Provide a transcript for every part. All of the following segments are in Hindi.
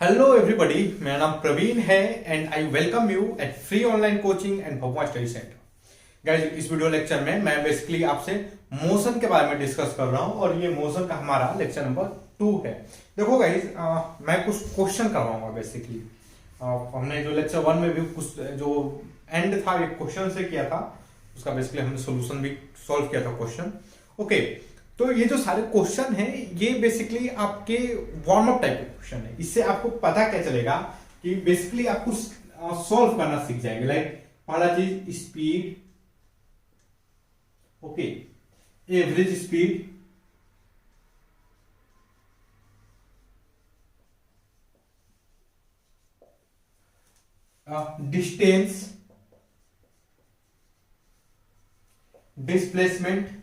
हेलो एवरीबॉडी, मेरा नाम प्रवीण है and I welcome you at free online coaching and Bhagwa study centre. Guys, इस वीडियो लेक्चर में मैं बेसिकली आपसे मोशन के बारे में डिस्कस कर रहा हूं और ये मोशन का हमारा लेक्चर नंबर 2 है। देखो गाइस, मैं कुछ क्वेश्चन करवाऊंगा बेसिकली। हमने जो लेक्चर 1 में भी कुछ जो एंड था एक क्वेश्चन से किया था, उसका बेसिकली हमने सोल्यूशन भी सॉल्व किया था क्वेश्चन। ओके, तो ये जो सारे क्वेश्चन हैं ये बेसिकली आपके वार्म अप टाइप के क्वेश्चन है। इससे आपको पता क्या चलेगा कि बेसिकली आप कुछ सॉल्व करना सीख जाएंगे। लाइक पहला चीज speed, okay, average speed, distance, displacement,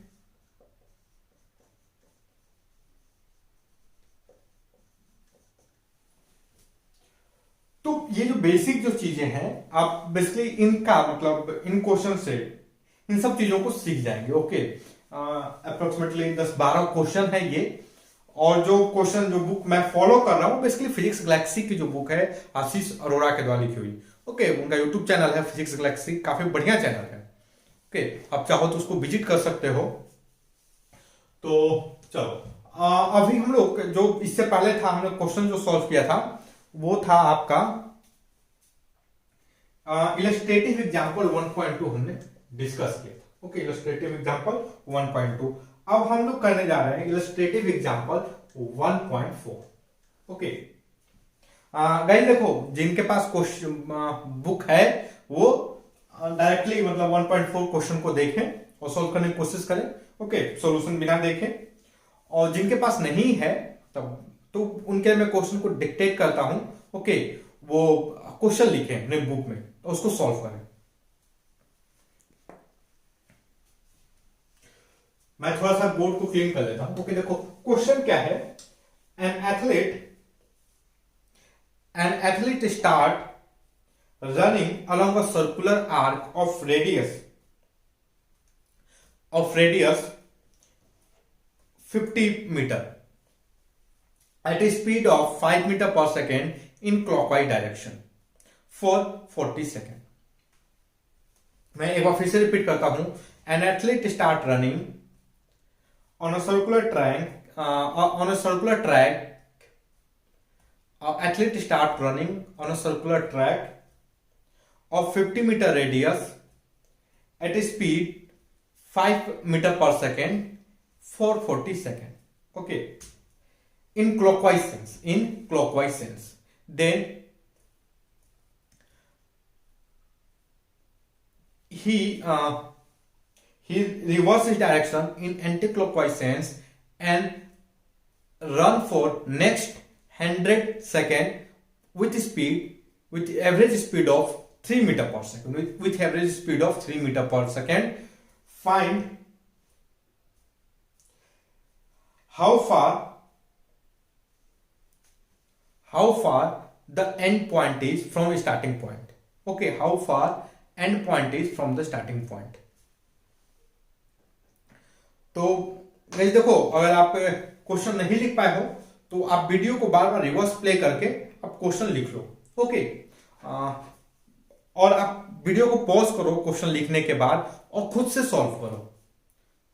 तो ये जो बेसिक जो चीजें हैं आप बेसिकली इनका मतलब इन क्वेश्चन से इन सब चीजों को सीख जाएंगे। ओके, अप्रोक्सीमेटली 10-12 क्वेश्चन है ये। और जो क्वेश्चन जो बुक मैं फॉलो कर रहा हूँ बेसिकली फिजिक्स गैलेक्सी की जो बुक है आशीष अरोड़ा के द्वारा लिखी हुई। ओके, उनका यूट्यूब चैनल है फिजिक्स गैलेक्सी, काफी बढ़िया चैनल है। ओके, आप चाहो तो उसको विजिट कर सकते हो। तो चलो, अभी हम लोग जो इससे पहले था हमने क्वेश्चन जो सॉल्व किया था वो था आपका इलस्ट्रेटिव एग्जांपल 1.2 हमने डिस्कस किया था। Okay, illustrative example 1.2। अब हम लोग करने जा रहे हैं इलस्ट्रेटिव एग्जांपल 1.4। ओके गाइस, देखो जिनके पास क्वेश्चन बुक है वो डायरेक्टली मतलब 1.4 क्वेश्चन को देखें और सॉल्व करने की कोशिश करें। ओके, सॉल्यूशन बिना देखें। और जिनके पास नहीं है तब तो उनके मैं क्वेश्चन को डिक्टेट करता हूं। ओके, वो क्वेश्चन लिखें अपने बुक में तो उसको सॉल्व करें। मैं थोड़ा सा बोर्ड को क्लीन कर लेता हूं। ओके, देखो क्वेश्चन क्या है। An athlete start running along a circular arc of radius 50 metre at a speed of 5 meter per second in clockwise direction for 40 seconds. मैं एक बार फिर से रिपीट करता हूं। An athlete start running on a circular track. Athlete start running on a circular track of 50 meter radius at a speed 5 meter per second for 40 seconds. Okay. In clockwise sense, then he reverses his direction in anti-clockwise sense and run for next 100 second with average speed of 3 meter per second. With average speed of 3 meter per second, find how far the end point is from starting point. Okay, how far end point is from the starting point. तो गाइस देखो, अगर आप क्वेश्चन नहीं लिख पाए हो तो आप वीडियो को बार बार रिवर्स प्ले करके आप क्वेश्चन लिख लो। ओके, और आप वीडियो को पॉज करो क्वेश्चन लिखने के बाद और खुद से सॉल्व करो।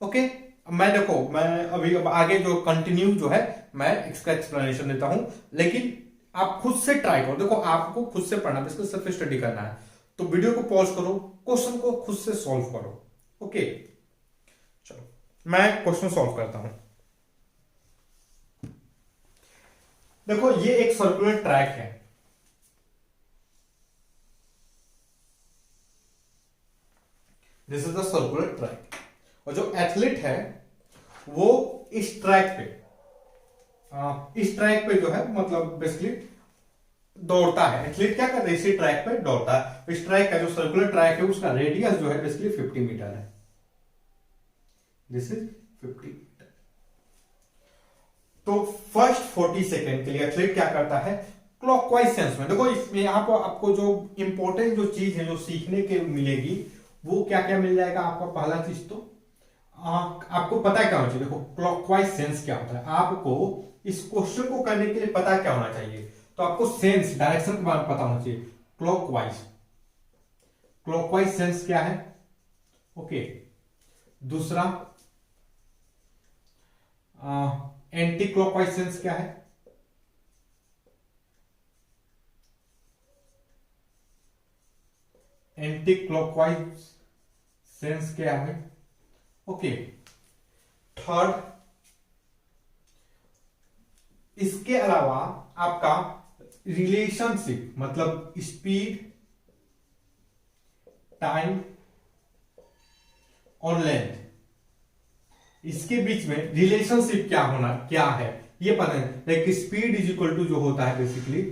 ओके, मैं देखो मैं अभी अब आगे जो कंटिन्यू जो है मैं इसका एक्सप्लेनेशन देता हूं, लेकिन आप खुद से ट्राई करो। देखो आपको खुद से पढ़ना है, इसको सिर्फ स्टडी करना है। तो वीडियो को पॉज करो, क्वेश्चन को खुद से सॉल्व करो। ओके, चलो मैं क्वेश्चन सॉल्व करता हूं। देखो ये एक सर्कुलर ट्रैक है। This is the circular track और जो एथलीट है वो इस ट्रैक पे जो है मतलब बेसिकली दौड़ता है। एथलीट क्या करता है, इसी ट्रैक पे दौड़ता है। इस ट्रैक का जो सर्कुलर ट्रैक है उसका रेडियस जो है बेसिकली 50 मीटर है। This is 50 metre. तो फर्स्ट 40 सेकेंड के लिए एथलीट क्या करता है, क्लॉकवाइज सेंस में। देखो इसमें यहां पर आपको जो इंपॉर्टेंट जो चीज है जो सीखने के मिलेगी वो क्या क्या मिल जाएगा आपको। पहला चीज तो आपको पता क्या होना चाहिए। देखो क्लॉकवाइज सेंस क्या होता है, आपको इस क्वेश्चन को करने के लिए पता क्या होना चाहिए। तो आपको सेंस डायरेक्शन के बारे में पता होना चाहिए। क्लॉकवाइज, क्लॉकवाइज सेंस क्या है? ओके। दूसरा एंटी क्लॉकवाइज सेंस क्या है? एंटी क्लॉकवाइज सेंस क्या है? ओके। थर्ड, इसके अलावा आपका रिलेशनशिप मतलब स्पीड, टाइम और लेंथ, इसके बीच में रिलेशनशिप क्या है ये पता है। Like speed is equal to जो होता है बेसिकली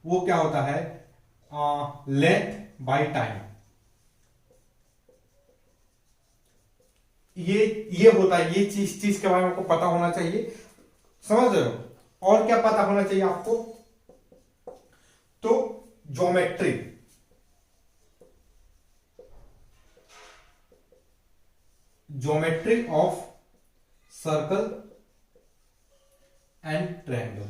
वो क्या होता है? Length by time. ये होता है, ये चीज के बारे में आपको पता होना चाहिए, समझ रहे हो? और क्या पता होना चाहिए आपको? तो geometry, geometry of circle and triangle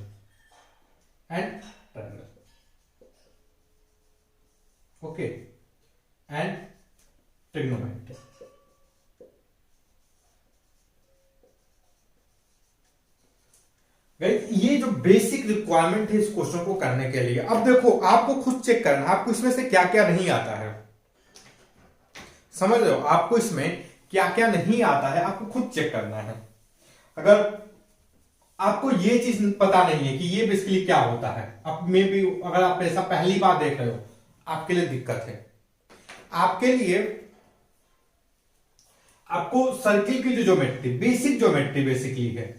okay, and trigonometry. ये जो बेसिक रिक्वायरमेंट है इस क्वेश्चन को करने के लिए। अब देखो आपको खुद चेक करना, आपको इसमें से क्या क्या नहीं आता है, समझ रहे हो? आपको इसमें क्या क्या नहीं आता है आपको खुद चेक करना है। अगर आपको ये चीज पता नहीं है कि ये बेसिकली क्या होता है, अब मे भी अगर आप ऐसा पहली बार देख रहे हो आपके लिए दिक्कत है। आपके लिए आपको सर्किल की जो ज्योमेट्री, बेसिक ज्योमेट्री बेसिकली है,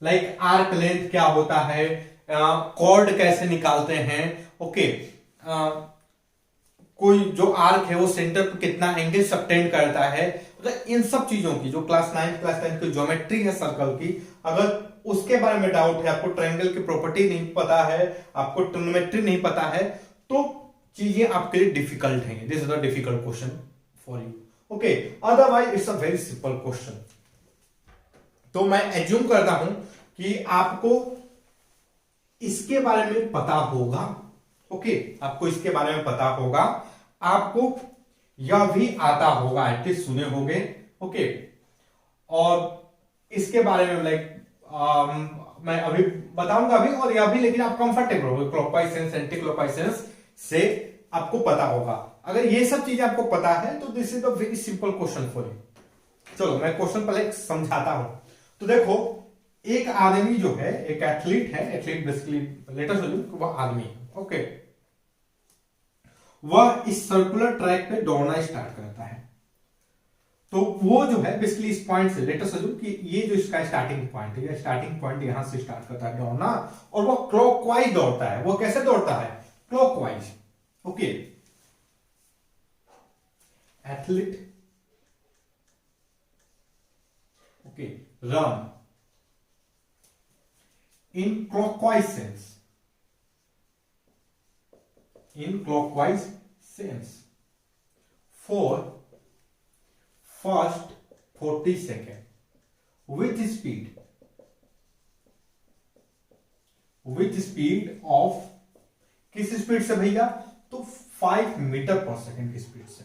लाइक आर्क लेंथ क्या होता है, कॉर्ड कैसे निकालते हैं, ओके, कोई जो आर्क है वो सेंटर पर कितना एंगल सबटेंड करता है, मतलब इन सब चीजों की जो क्लास 9 की ज्योमेट्री है सर्कल की, अगर उसके बारे में डाउट है, आपको ट्रायंगल की प्रॉपर्टी नहीं पता है, आपको ट्रिग्नोमेट्री नहीं पता है, तो चीजें आपके लिए डिफिकल्ट हैं। This is a difficult question for you, okay. Otherwise it's a very simple question. तो मैं एज्यूम करता हूं कि आपको इसके बारे में पता होगा, ओके, आपको इसके बारे में पता होगा, आपको यह भी आता होगा, एटलीस्ट सुने होंगे, ओके। और इसके बारे में लाइक मैं अभी बताऊंगा अभी और यह भी, लेकिन आप कंफर्टेबल हो clockwise sense, anti clockwise sense से आपको पता होगा। अगर ये सब चीजें आपको पता है तो this is a very simple question for you. चलो मैं क्वेश्चन पहले समझाता हूं। तो देखो एक आदमी जो है, एक एथलीट है, एथलीट बेसिकली लेटर सोल्यूट वह आदमी है, ओके, वह इस सर्कुलर ट्रैक पे दौड़ना स्टार्ट करता है। तो वो जो है बेसिकली इस पॉइंट से, लेटर सोल्यूट कि ये जो इसका स्टार्टिंग पॉइंट है, स्टार्टिंग पॉइंट यहां से स्टार्ट करता है दौड़ना, और वो क्लॉकवाइज दौड़ता है। वो कैसे दौड़ता है? Clockwise, okay. Athlete, okay, run in clockwise sense, in clockwise sense for first 40 seconds with speed of, किस स्पीड से भैया? तो 5 मीटर पर सेकेंड की स्पीड से,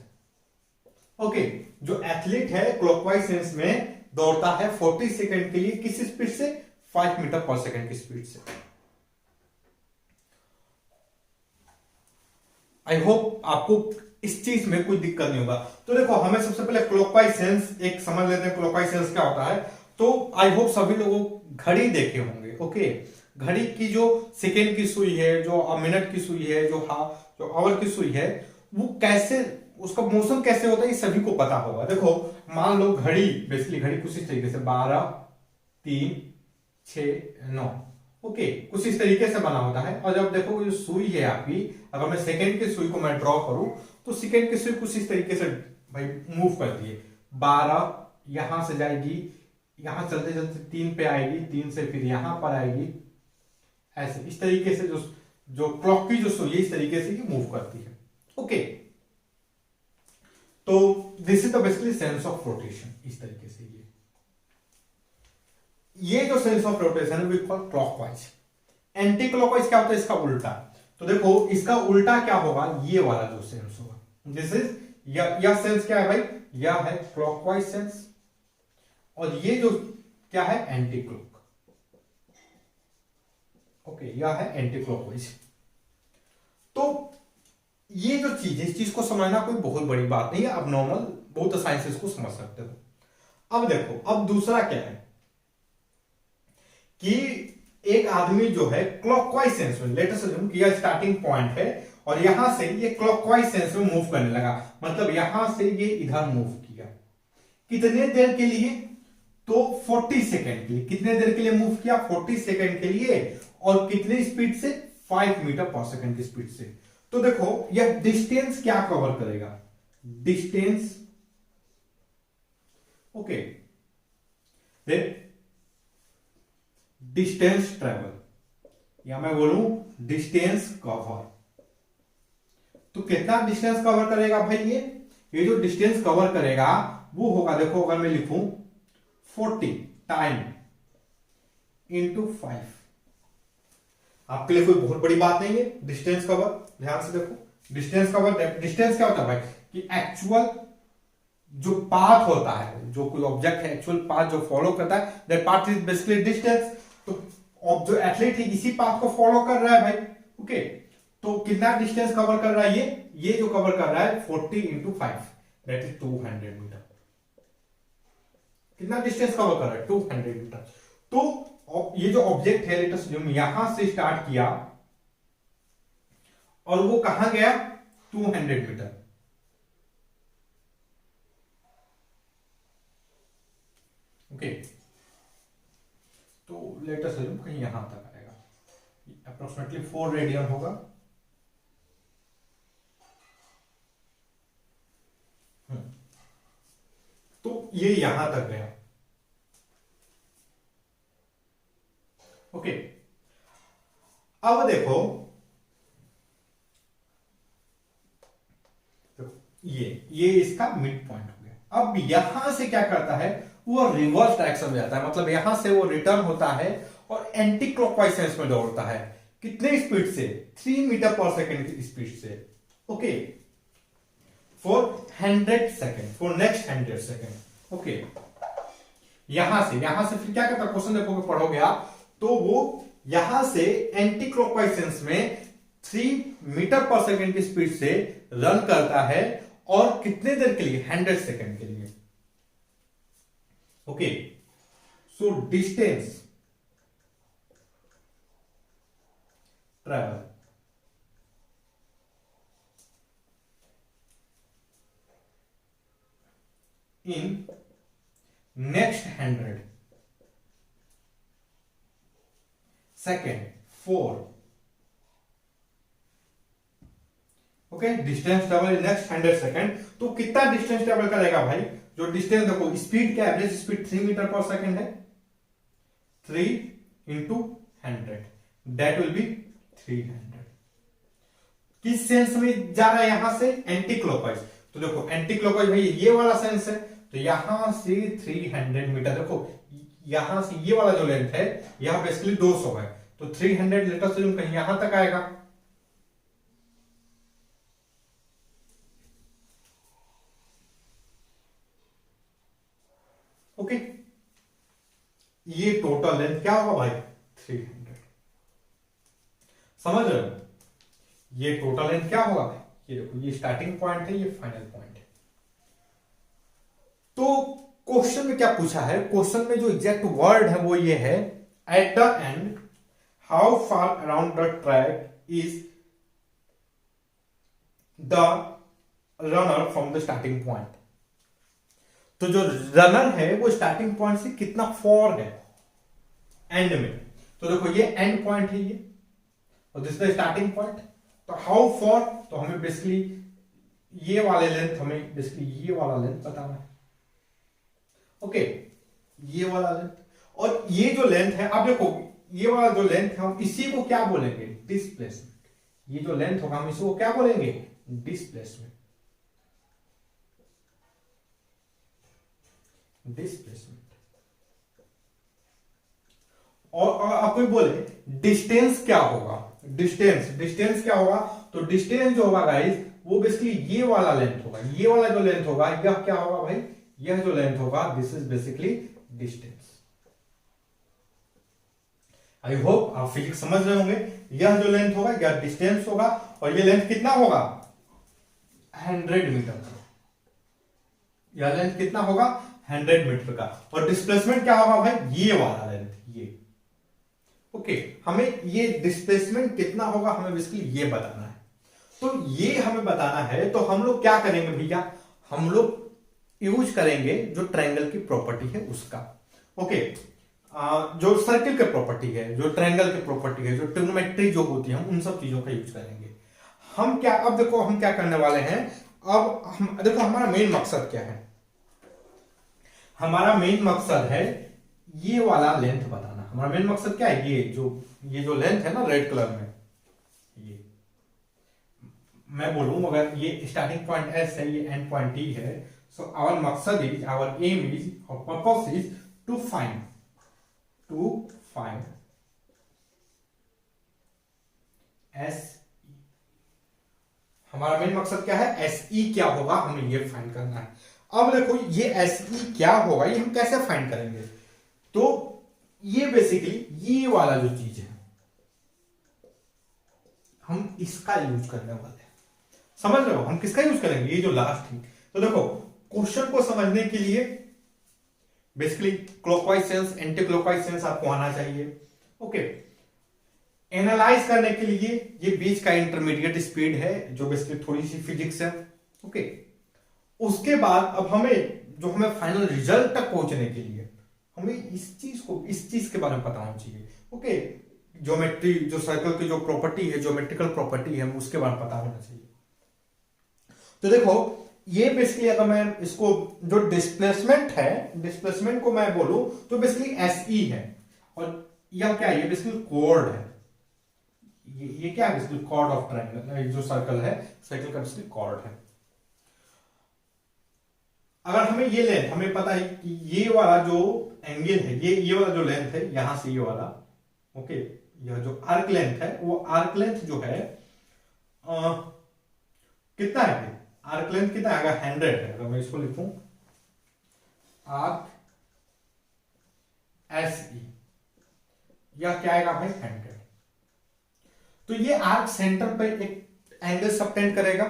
ओके। जो एथलीट है क्लॉकवाइज सेंस में दौड़ता है 40 सेकेंड के लिए, किस स्पीड से? 5 मीटर पर सेकेंड की स्पीड से। आई होप आपको इस चीज में कोई दिक्कत नहीं होगा। तो देखो हमें सबसे पहले क्लॉकवाइज सेंस एक समझ लेते हैं, क्लॉकवाइज सेंस क्या होता है। तो आई होप सभी लोगों घड़ी देखे होंगे, ओके। घड़ी की जो सेकेंड की सुई है, जो मिनट की सुई है, जो आवर की सुई है, वो कैसे, उसका मोशन कैसे होता है ये सभी को पता होगा। देखो मान लो घड़ी, बेसिकली घड़ी कुछ इस तरीके से 12, 3, 6, 9, ओके, कुछ इस तरीके से बना होता है। और जब देखो जो सुई है आपकी, अगर मैं सेकेंड की सुई को मैं ड्रॉ करूं तो सेकेंड की सुई कुछ इस तरीके से भाई मूव करती है। 12 यहां से जाएगी, यहां चलते चलते 3 पे आएगी, 3 से फिर यहां पर आएगी, ऐसे इस तरीके से जो क्लॉक की जो सुई है इस तरीके से ये मूव करती है, ओके। तो this is the basically sense of rotation, इस तरीके से ये जो सेंस ऑफ रोटेशन है we call clockwise. Anti clockwise क्या होता है, इसका उल्टा। तो देखो इसका उल्टा क्या होगा, ये वाला जो सेंस होगा, दिस इज यह सेंस क्या है भाई, यह है क्लॉकवाइज सेंस, और ये जो क्या है एंटी क्लॉक। ओके, यह है एंटी क्लॉकवाइज। तो ये जो चीज है, इस चीज को समझना कोई बहुत बड़ी बात नहीं है, अब नॉर्मल बहुत आसानी से इसको समझ सकते हो। अब देखो, अब दूसरा क्या है कि एक आदमी जो है क्लॉकवाइज सेंस में, लेट अस अज्यूम कि यह स्टार्टिंग पॉइंट है और यहां से ये क्लॉकवाइज सेंस में मूव करने लगा, मतलब यहां से ये इधर मूव किया। कितने देर के लिए, तो 40 सेकेंड के लिए। कितने देर के लिए मूव किया, 40 सेकेंड के लिए, और कितने स्पीड से, 5 मीटर पर सेकेंड की स्पीड से। तो देखो यह डिस्टेंस क्या कवर करेगा, डिस्टेंस, ओके, डिस्टेंस ट्रेवल, या मैं बोलूं डिस्टेंस कवर। तो कितना डिस्टेंस कवर करेगा भाई, ये जो डिस्टेंस कवर करेगा वो होगा, देखो अगर मैं लिखूं 40 टाइम इंटू 5, आपके लिए कोई बहुत बड़ी बात नहीं है डिस्टेंस कवर। ध्यान से देखो डिस्टेंस कवर, डिस्टेंस क्या होता है भाई, कि एक्चुअल जो पाथ होता है, जो कोई ऑब्जेक्ट है एक्चुअल पाथ जो फॉलो करता है, that path is basically distance. तो जो एथलीट है इसी पाथ को फॉलो कर रहा है भाई, ओके। तो कितना डिस्टेंस कवर कर रहा है, ये जो कवर कर रहा है 40 इंटू 5, दैट इज 200 मीटर। कितना डिस्टेंस कवर कर रहा है, 200 मीटर। तो ये जो ऑब्जेक्ट है, लेट अस अज्यूम यहां से स्टार्ट किया और वो कहां गया, 200 मीटर। ओके, तो लेट अस अज्यूम कहीं यहां तक आएगा, अप्रोक्सीमेटली 4 रेडियन होगा। तो ये यहां तक गया, ओके। अब देखो ये इसका मिड पॉइंट हो गया। अब यहां से क्या करता है, वो रिवर्स डायरेक्शन में जाता है, मतलब यहां से वो रिटर्न होता है और एंटी क्लॉकवाइज सेंस में दौड़ता है। कितने स्पीड से, 3 मीटर पर सेकेंड की स्पीड से, okay, for 100 second, for next 100 second, okay. यहां से फिर क्या करता है, क्वेश्चन देखोगे पढ़ोगे आप, तो वो यहां से एंटी क्लॉकवाइज सेंस में 3 मीटर पर सेकेंड की स्पीड से रन करता है, और कितने देर के लिए, 100 सेकेंड के लिए, okay. So distance travel in next 100 second for, okay, distance travel in next 100 second. तो कितना डिस्टेंस ट्रेवल करेगा भाई, जो डिस्टेंस देखो, स्पीड क्या, एवरेज स्पीड 3 मीटर पर सेकेंड है, 3 इंटू 100, दैट विल बी 300। किस सेंस में जा रहा है, यहां से एंटी क्लॉकवाइज। तो देखो एंटी क्लॉकवाइज भाई ये वाला सेंस है, तो यहां से 300 मीटर, देखो यहां से ये वाला जो लेंथ है, यहां बेसिकली 200 है, तो 300 लीटर से कहीं यहां तक आएगा, ओके। ये टोटल लेंथ क्या होगा भाई, 300। समझ रहे हो, ये टोटल लेंथ क्या होगा, ये देखो ये स्टार्टिंग पॉइंट है, ये फाइनल पॉइंट है। तो क्वेश्चन में क्या पूछा है, क्वेश्चन में जो एग्जैक्ट वर्ड है वो ये है, at the end how far around the track is the runner from the starting point. तो जो रनर है वो स्टार्टिंग पॉइंट से कितना फॉर है एंड में। तो देखो ये एंड पॉइंट है ये, और दिस द स्टार्टिंग पॉइंट। तो हाउ फॉर, तो हमें बेसिकली ये वाले लेंथ, हमें बेसिकली ये वाला लेंथ बताना है, ओके, ये वाला लेंथ। और ये जो लेंथ है, आप देखो ये वाला जो लेंथ है, हम इसी को क्या बोलेंगे, डिस्प्लेसमेंट। ये जो लेंथ होगा हम इसी को क्या बोलेंगे, डिस्प्लेसमेंट, डिस्प्लेसमेंट। और आपको बोले डिस्टेंस क्या होगा, डिस्टेंस क्या होगा, तो डिस्टेंस जो होगा गाइस वो बेसिकली ये वाला लेंथ होगा, ये वाला जो लेंथ होगा यह क्या होगा भाई, यह जो लेंथ होगा this is basically distance. I hope आप फिजिक्स समझ रहे होंगे। यह जो लेंथ होगा यह डिस्टेंस होगा, और ये लेंथ कितना होगा 100 मीटर का, यह लेंथ कितना होगा 100 मीटर का। और डिस्प्लेसमेंट क्या होगा भाई, ये वाला लेंथ, ये ओके। हमें ये डिस्प्लेसमेंट कितना होगा हमें बेसिकली ये बताना है। तो ये हमें बताना है तो हम लोग क्या करेंगे भैया, हम लोग यूज करेंगे जो ट्रायंगल की प्रॉपर्टी है उसका, ओके। जो सर्किल की प्रॉपर्टी है, जो ट्रायंगल की प्रॉपर्टी है, जो ट्रिग्नोमेट्री जो होती है, हम उन सब चीजों का यूज करेंगे। हम क्या, अब देखो हम क्या करने वाले हैं, अब हम देखो हमारा मेन मकसद क्या है, हमारा मेन मकसद है ये वाला लेंथ बताना। हमारा मेन मकसद क्या है, ये जो लेंथ है ना रेड कलर में, ये मैं बोलूं अगर ये स्टार्टिंग पॉइंट एस है, ये एंड पॉइंट टी है, सो आवर मकसद इज, आवर एम इज, और purpose is to find S. हमारा मेन मकसद क्या है, एस ई क्या होगा हमें ये फाइंड करना है। अब देखो ये एस ई क्या होगा ये हम कैसे फाइंड करेंगे, तो ये बेसिकली ये वाला जो चीज है हम इसका यूज करने वाले हैं, समझ रहे हो, हम किसका यूज करेंगे, ये जो लास्ट है। तो देखो क्वेश्चन को समझने के लिए basically clockwise sense, anti clockwise sense आपको आना चाहिए, ओके। एनालाइज करने के लिए ये बीच का इंटरमीडिएट स्पीड है जो बेसिकली थोड़ी सी फिजिक्स है, ओके। उसके बाद अब हमें फाइनल रिजल्ट तक पहुंचने के लिए हमें इस चीज के बारे में पता होना चाहिए, ओके। ज्योमेट्री, जो सर्कल की जो प्रॉपर्टी है, ज्योमेट्रिकल प्रॉपर्टी है, उसके बारे में पता होना चाहिए। तो देखो ये बेसिकली अगर मैं इसको जो डिस्प्लेसमेंट है, डिस्प्लेसमेंट को मैं बोलूं तो बेसिकली एस ई है, और यह क्या है, ये बेसिकली कोड है, ये क्या है बेसिकली कॉर्ड ऑफ ट्रायंगल, जो सर्कल है सर्कल का बेसिकली कॉर्ड है। अगर हमें ये लेंथ हमें पता है कि ये वाला जो एंगल है, ये वाला जो लेंथ है यहां से ये वाला, ओके, यह जो आर्क लेंथ है वो आर्क लेंथ जो है कितना है, आर्क लेंथ कितना है, अगर 100 है, अगर मैं इसको लिखूं आर्क एस ई, यह क्या आएगा भाई 100। तो ये आर्क सेंटर पे एक एंगल सबटेंड करेगा,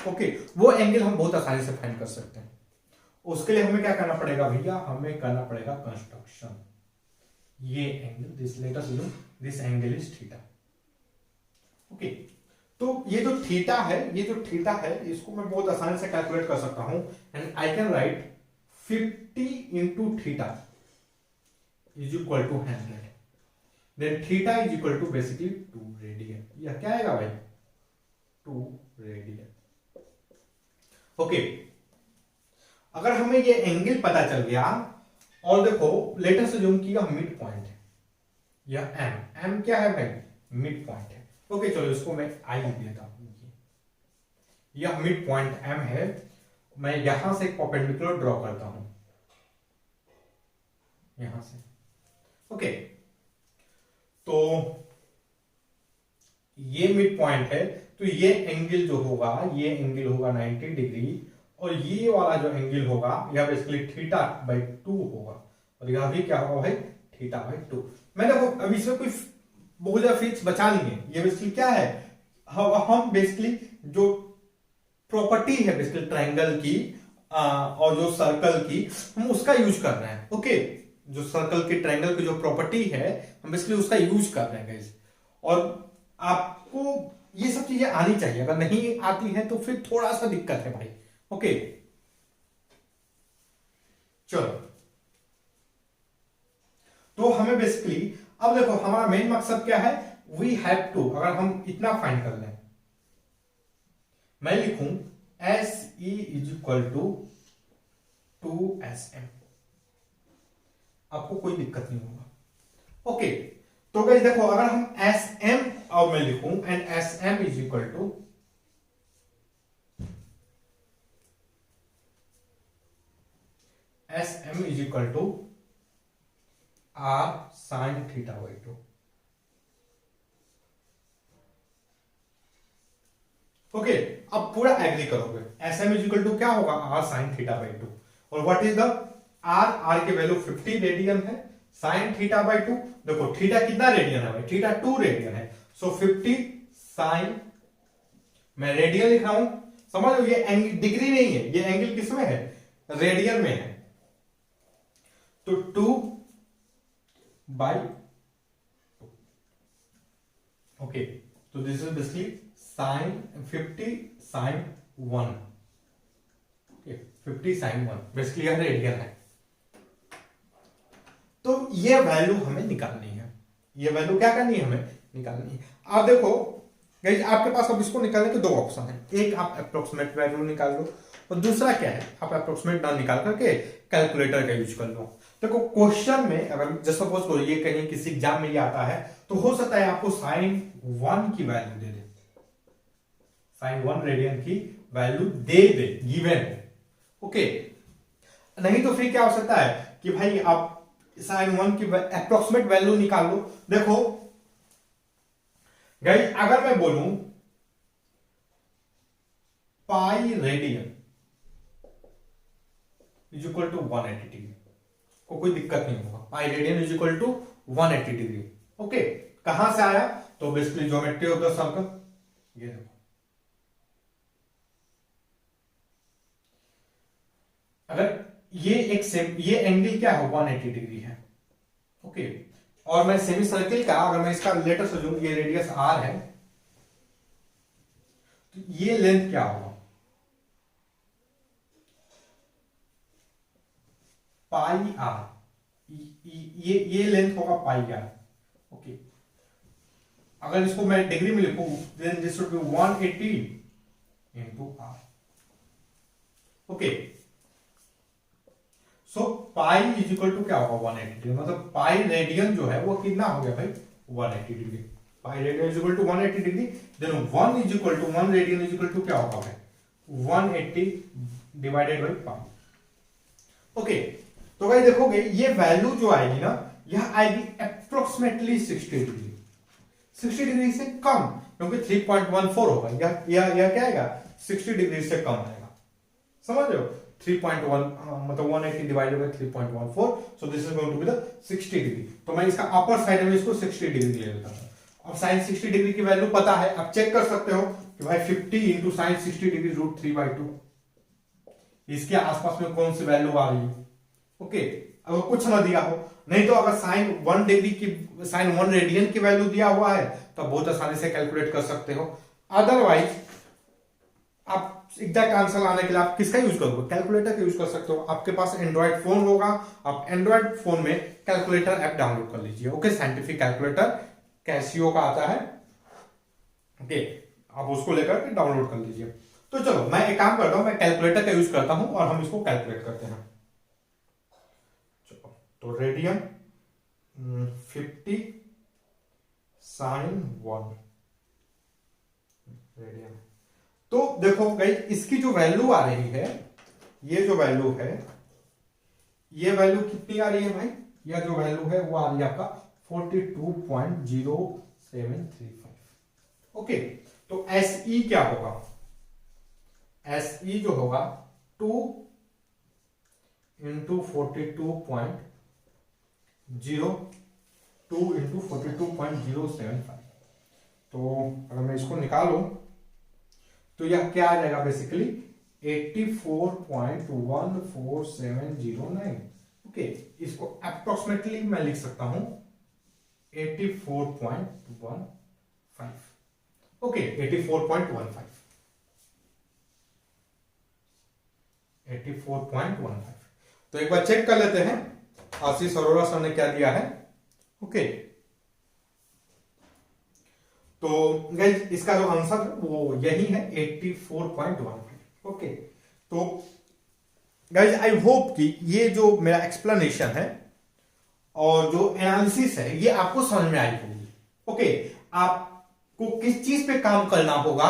ओके। वो एंगल हम बहुत आसानी से फाइंड कर सकते हैं। उसके लिए हमें क्या करना पड़ेगा भैया, हमें करना पड़ेगा कंस्ट्रक्शन। ये angle, this let us assume this angle is theta, okay. तो ये जो थीटा है इसको मैं बहुत आसानी से कैलकुलेट कर सकता हूं, and I can write 50 into theta is equal to 100, then theta is equal to basically 2 radian. यह क्या आएगा भाई 2 रेडियन, ओके। अगर हमें ये एंगल पता चल गया, और देखो लेट अस अज्यूम कि यह मिड पॉइंट है, यह एम क्या है भाई मिड पॉइंट है, ओके। चलो इसको मैं आई लिख देता हूं, यह मिड पॉइंट एम है। मैं यहां से एक परपेंडिकुलर ड्रॉ करता हूं, यहां से, ओके। तो ये मिड पॉइंट है, तो ये एंगल जो होगा ये एंगल होगा 90 डिग्री, और ये वाला जो एंगल होगा यह बेसिकली थीटा बाई 2 होगा, और यह भी क्या होगा भाई थीटा बाई 2। मैं देखो अभी इसमें कोई बहुत ज्यादा फिक्स बचा नहीं है, ये बेसिकली क्या है, हम बेसिकली जो प्रॉपर्टी है बेसिकली ट्रायंगल की और जो सर्कल की, हम उसका यूज कर रहे हैं, ओके। जो सर्कल की ट्रायंगल की जो प्रॉपर्टी है हम बेसिकली उसका यूज कर रहे हैं गाइस। और आपको ये सब चीजें आनी चाहिए, अगर नहीं आती है तो फिर थोड़ा सा दिक्कत है भाई, ओके। चलो तो हमें बेसिकली अब देखो हमारा मेन मकसद क्या है, वी हैव टू, अगर हम इतना फाइंड कर लें, मैं लिखूं S E is equal to 2 SM, आपको कोई दिक्कत नहीं होगा, ओके। तो गाइस देखो अगर हम एस एम और मैं लिखूं and S M is equal to R sine theta by 2। Okay, अब पूरा एग्री करोगे, एस एम इजिकल टू क्या होगा, आर साइन थीटा बाई 2। और what is the R, R की वैल्यू 50 रेडियन है, साइन थीटा बाई 2, देखो थीटा कितना रेडियन है भाई, थीटा 2 रेडियन है, सो 50 साइन, मैं रेडियन लिख रहा हूं, समझ लो ये एंगल डिग्री नहीं है, ये एंगल किसमें है, रेडियन में है, तो 2 बाई, ओके, तो this is basically sine 50 sine 1, okay 50 sine 1 basically यह रेडियन है। तो ये वैल्यू हमें निकालनी है, ये वैल्यू क्या करनी है, हमें निकालनी है। आप देखो गाइस, आपके पास अब इसको निकालने के दो ऑप्शन है, एक आप अप्रोक्सीमेट वैल्यू निकाल लो, और दूसरा क्या है, आप अप्रोक्सीमेट ना निकाल करके कैलकुलेटर का यूज कर लो। देखो क्वेश्चन में अगर जैसे सपोज करो ये कहीं किसी एग्जाम में ये आता है, तो हो सकता है आपको साइन 1 की वैल्यू दे दे, साइन 1 रेडियन की वैल्यू दे दे, गिवन हो, ओके। नहीं तो फिर क्या हो सकता है कि भाई आप साइन 1 की अप्रोक्सीमेट वैल्यू निकाल लो। देखो गाइस, अगर मैं बोलूं pi radian is equal to 180 degree, को कोई दिक्कत नहीं होगा, pi radian is equal to 180 degree, okay. कहां से आया, तो basically geometry of the circle, ये देखो, अगर ये एक सेम, ये एंगल क्या है 180 डिग्री है, ओके। और मैं सेमी सर्किल का अगर मैं इसका लेटर सजूं, ये रेडियस आर है, तो ये लेंथ क्या होगा, पाई आर, ये लेंथ होगा पाई आर, ओके। अगर इसको मैं डिग्री में लिखूं, then this would be 180 into R, okay. So pi is equal to क्या होगा 180 डिग्री, मतलब पाई रेडियन जो है वो कितना हो गया भाई 180 degree, pi radian is equal to 180 degree, then 1 is equal to 1 radian is equal to क्या होगा भाई 180 डिवाइडेड बाई पाई, ओके। तो भाई देखोगे ये वैल्यू जो आएगी ना, यह आएगी अप्रोक्सीमेटली 60 डिग्री, 60 डिग्री से कम, क्योंकि 3.14 होगा, यह क्या आएगा 60 डिग्री से कम आएगा, समझ रहे हो, 3.1 मतलब 180 divided by 3.14, so this is going to be the 60 degree. तो मैं इसका अपर साइड में इसको 60 डिग्री ले लेता हूं। अब साइन 60 डिग्री की वैल्यू पता है, आप चेक कर सकते हो कि भाई 50 इंटू साइन 60 डिग्री रूट 3/2, इसके आसपास में कौन सी वैल्यू आ रही है, ओके। अगर कुछ ना दिया हो, नहीं तो अगर साइन 1 डिग्री की, साइन 1 रेडियन की वैल्यू दिया हुआ है तो बहुत आसानी से कैलकुलेट कर सकते हो। अदरवाइज आप एग्जैक्ट आंसर लाने के लिए आप किसका यूज करोगे, कैलकुलेटर का यूज कर सकते हो। आपके पास एंड्रॉइड फोन होगा, आप एंड्रॉइड फोन में कैलकुलेटर ऐप डाउनलोड कर लीजिए, ओके। साइंटिफिक कैलकुलेटर कैसियो का आता है, ओके, आप उसको लेकर के डाउनलोड कर लीजिए। तो चलो मैं एक काम करता हूं, मैं कैलकुलेटर का यूज करता हूं और हम इसको कैलकुलेट करते हैं। चलो, तो रेडियन 50 साइन 1 रेडियन, तो देखो गाइस इसकी जो वैल्यू आ रही है, ये जो वैल्यू है, ये वैल्यू कितनी आ रही है भाई, यह जो वैल्यू है वो आ रही है आपका 42.0735, ओके। तो SE क्या होगा, SE जो होगा 2 इंटू 42.075, तो अगर मैं इसको निकालूं तो यह क्या आ जाएगा बेसिकली 84.14709, ओके। इसको अप्रोक्सीमेटली मैं लिख सकता हूं 84.15, ओके 84.15। तो एक बार चेक कर लेते हैं आशीष अरोड़ा सर ने क्या दिया है, ओके। तो गाइस इसका जो आंसर है वो यही है 84.15, ओके। तो गाइस आई होप कि ये जो मेरा एक्सप्लेनेशन है और जो एनालिसिस है ये आपको समझ में आई होगी, ओके। आपको किस चीज पे काम करना होगा,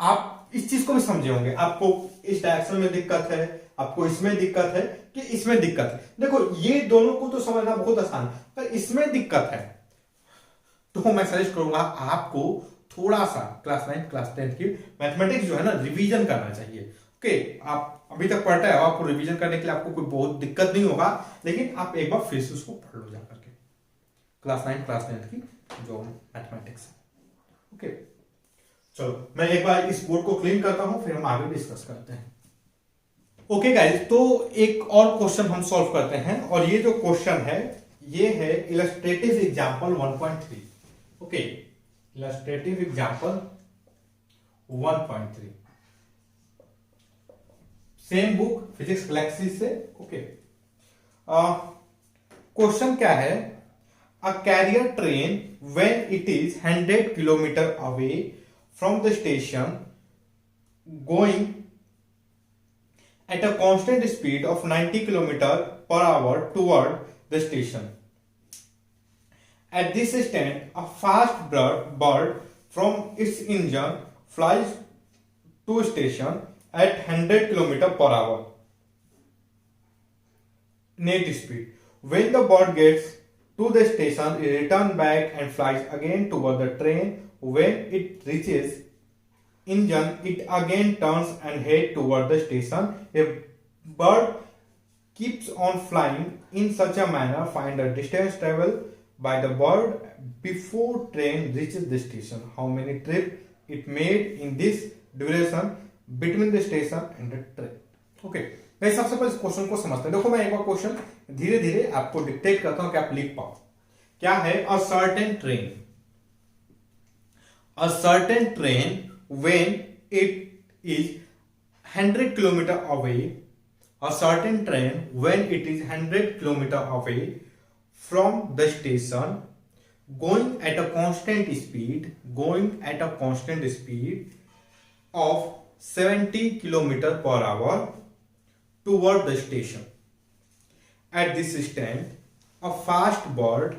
आप इस चीज को भी समझे होंगे। आपको इस डायरेक्शन में दिक्कत है, आपको इसमें दिक्कत है कि इसमें दिक्कत है। देखो ये दोनों को तो समझना बहुत आसान है, पर इसमें दिक्कत है तो मैं सजेस्ट करूंगा आपको थोड़ा सा क्लास 9 क्लास 10 की मैथमेटिक्स जो है ना रिवीजन करना चाहिए। ओके, आप अभी तक पढ़ते हो, आपको रिवीजन करने के लिए आपको कोई बहुत दिक्कत नहीं होगा, लेकिन आप एक बार फिर से उसको पढ़ लो जाकर के, क्लास 9 क्लास 10 की जो मैथमेटिक्स है। ओके चलो मैं एक बार इस बोर्ड को क्लीन करता हूं, फिर हम आगे डिस्कस करते हैं। ओके गाइस, तो एक और क्वेश्चन हम सॉल्व करते हैं, और ये जो क्वेश्चन है ये है illustrative example 1.3। Okay, illustrative example 1.3, same book physics galaxy से। ओके, क्वेश्चन क्या है, a carrier train when it is 100 kilometre away from the station going at a constant speed of 90 km per hour toward the station. At this instant, a fast bird from its engine flies to station at 100 km per hour net speed. When the bird gets to the station, it returns back and flies again toward the train. When it reaches engine, it again turns and head toward the station. A bird keeps on flying in such a manner. Find the distance traveled by the bird before train reaches the station. How many trips it made in this duration between the station and the train? Okay, मैं सबसे पहले इस क्वेश्चन को समझते हैं। देखो मैं एक बार क्वेश्चन धीरे धीरे आपको डिक्टेट करता हूं कि आप लिख पाओ। क्या है, a certain train when it is 100 kilometer away, a certain train when it is 100 kilometer away from the station going at a constant speed of 70 kilometer per hour toward the station. At this instant, a fast bird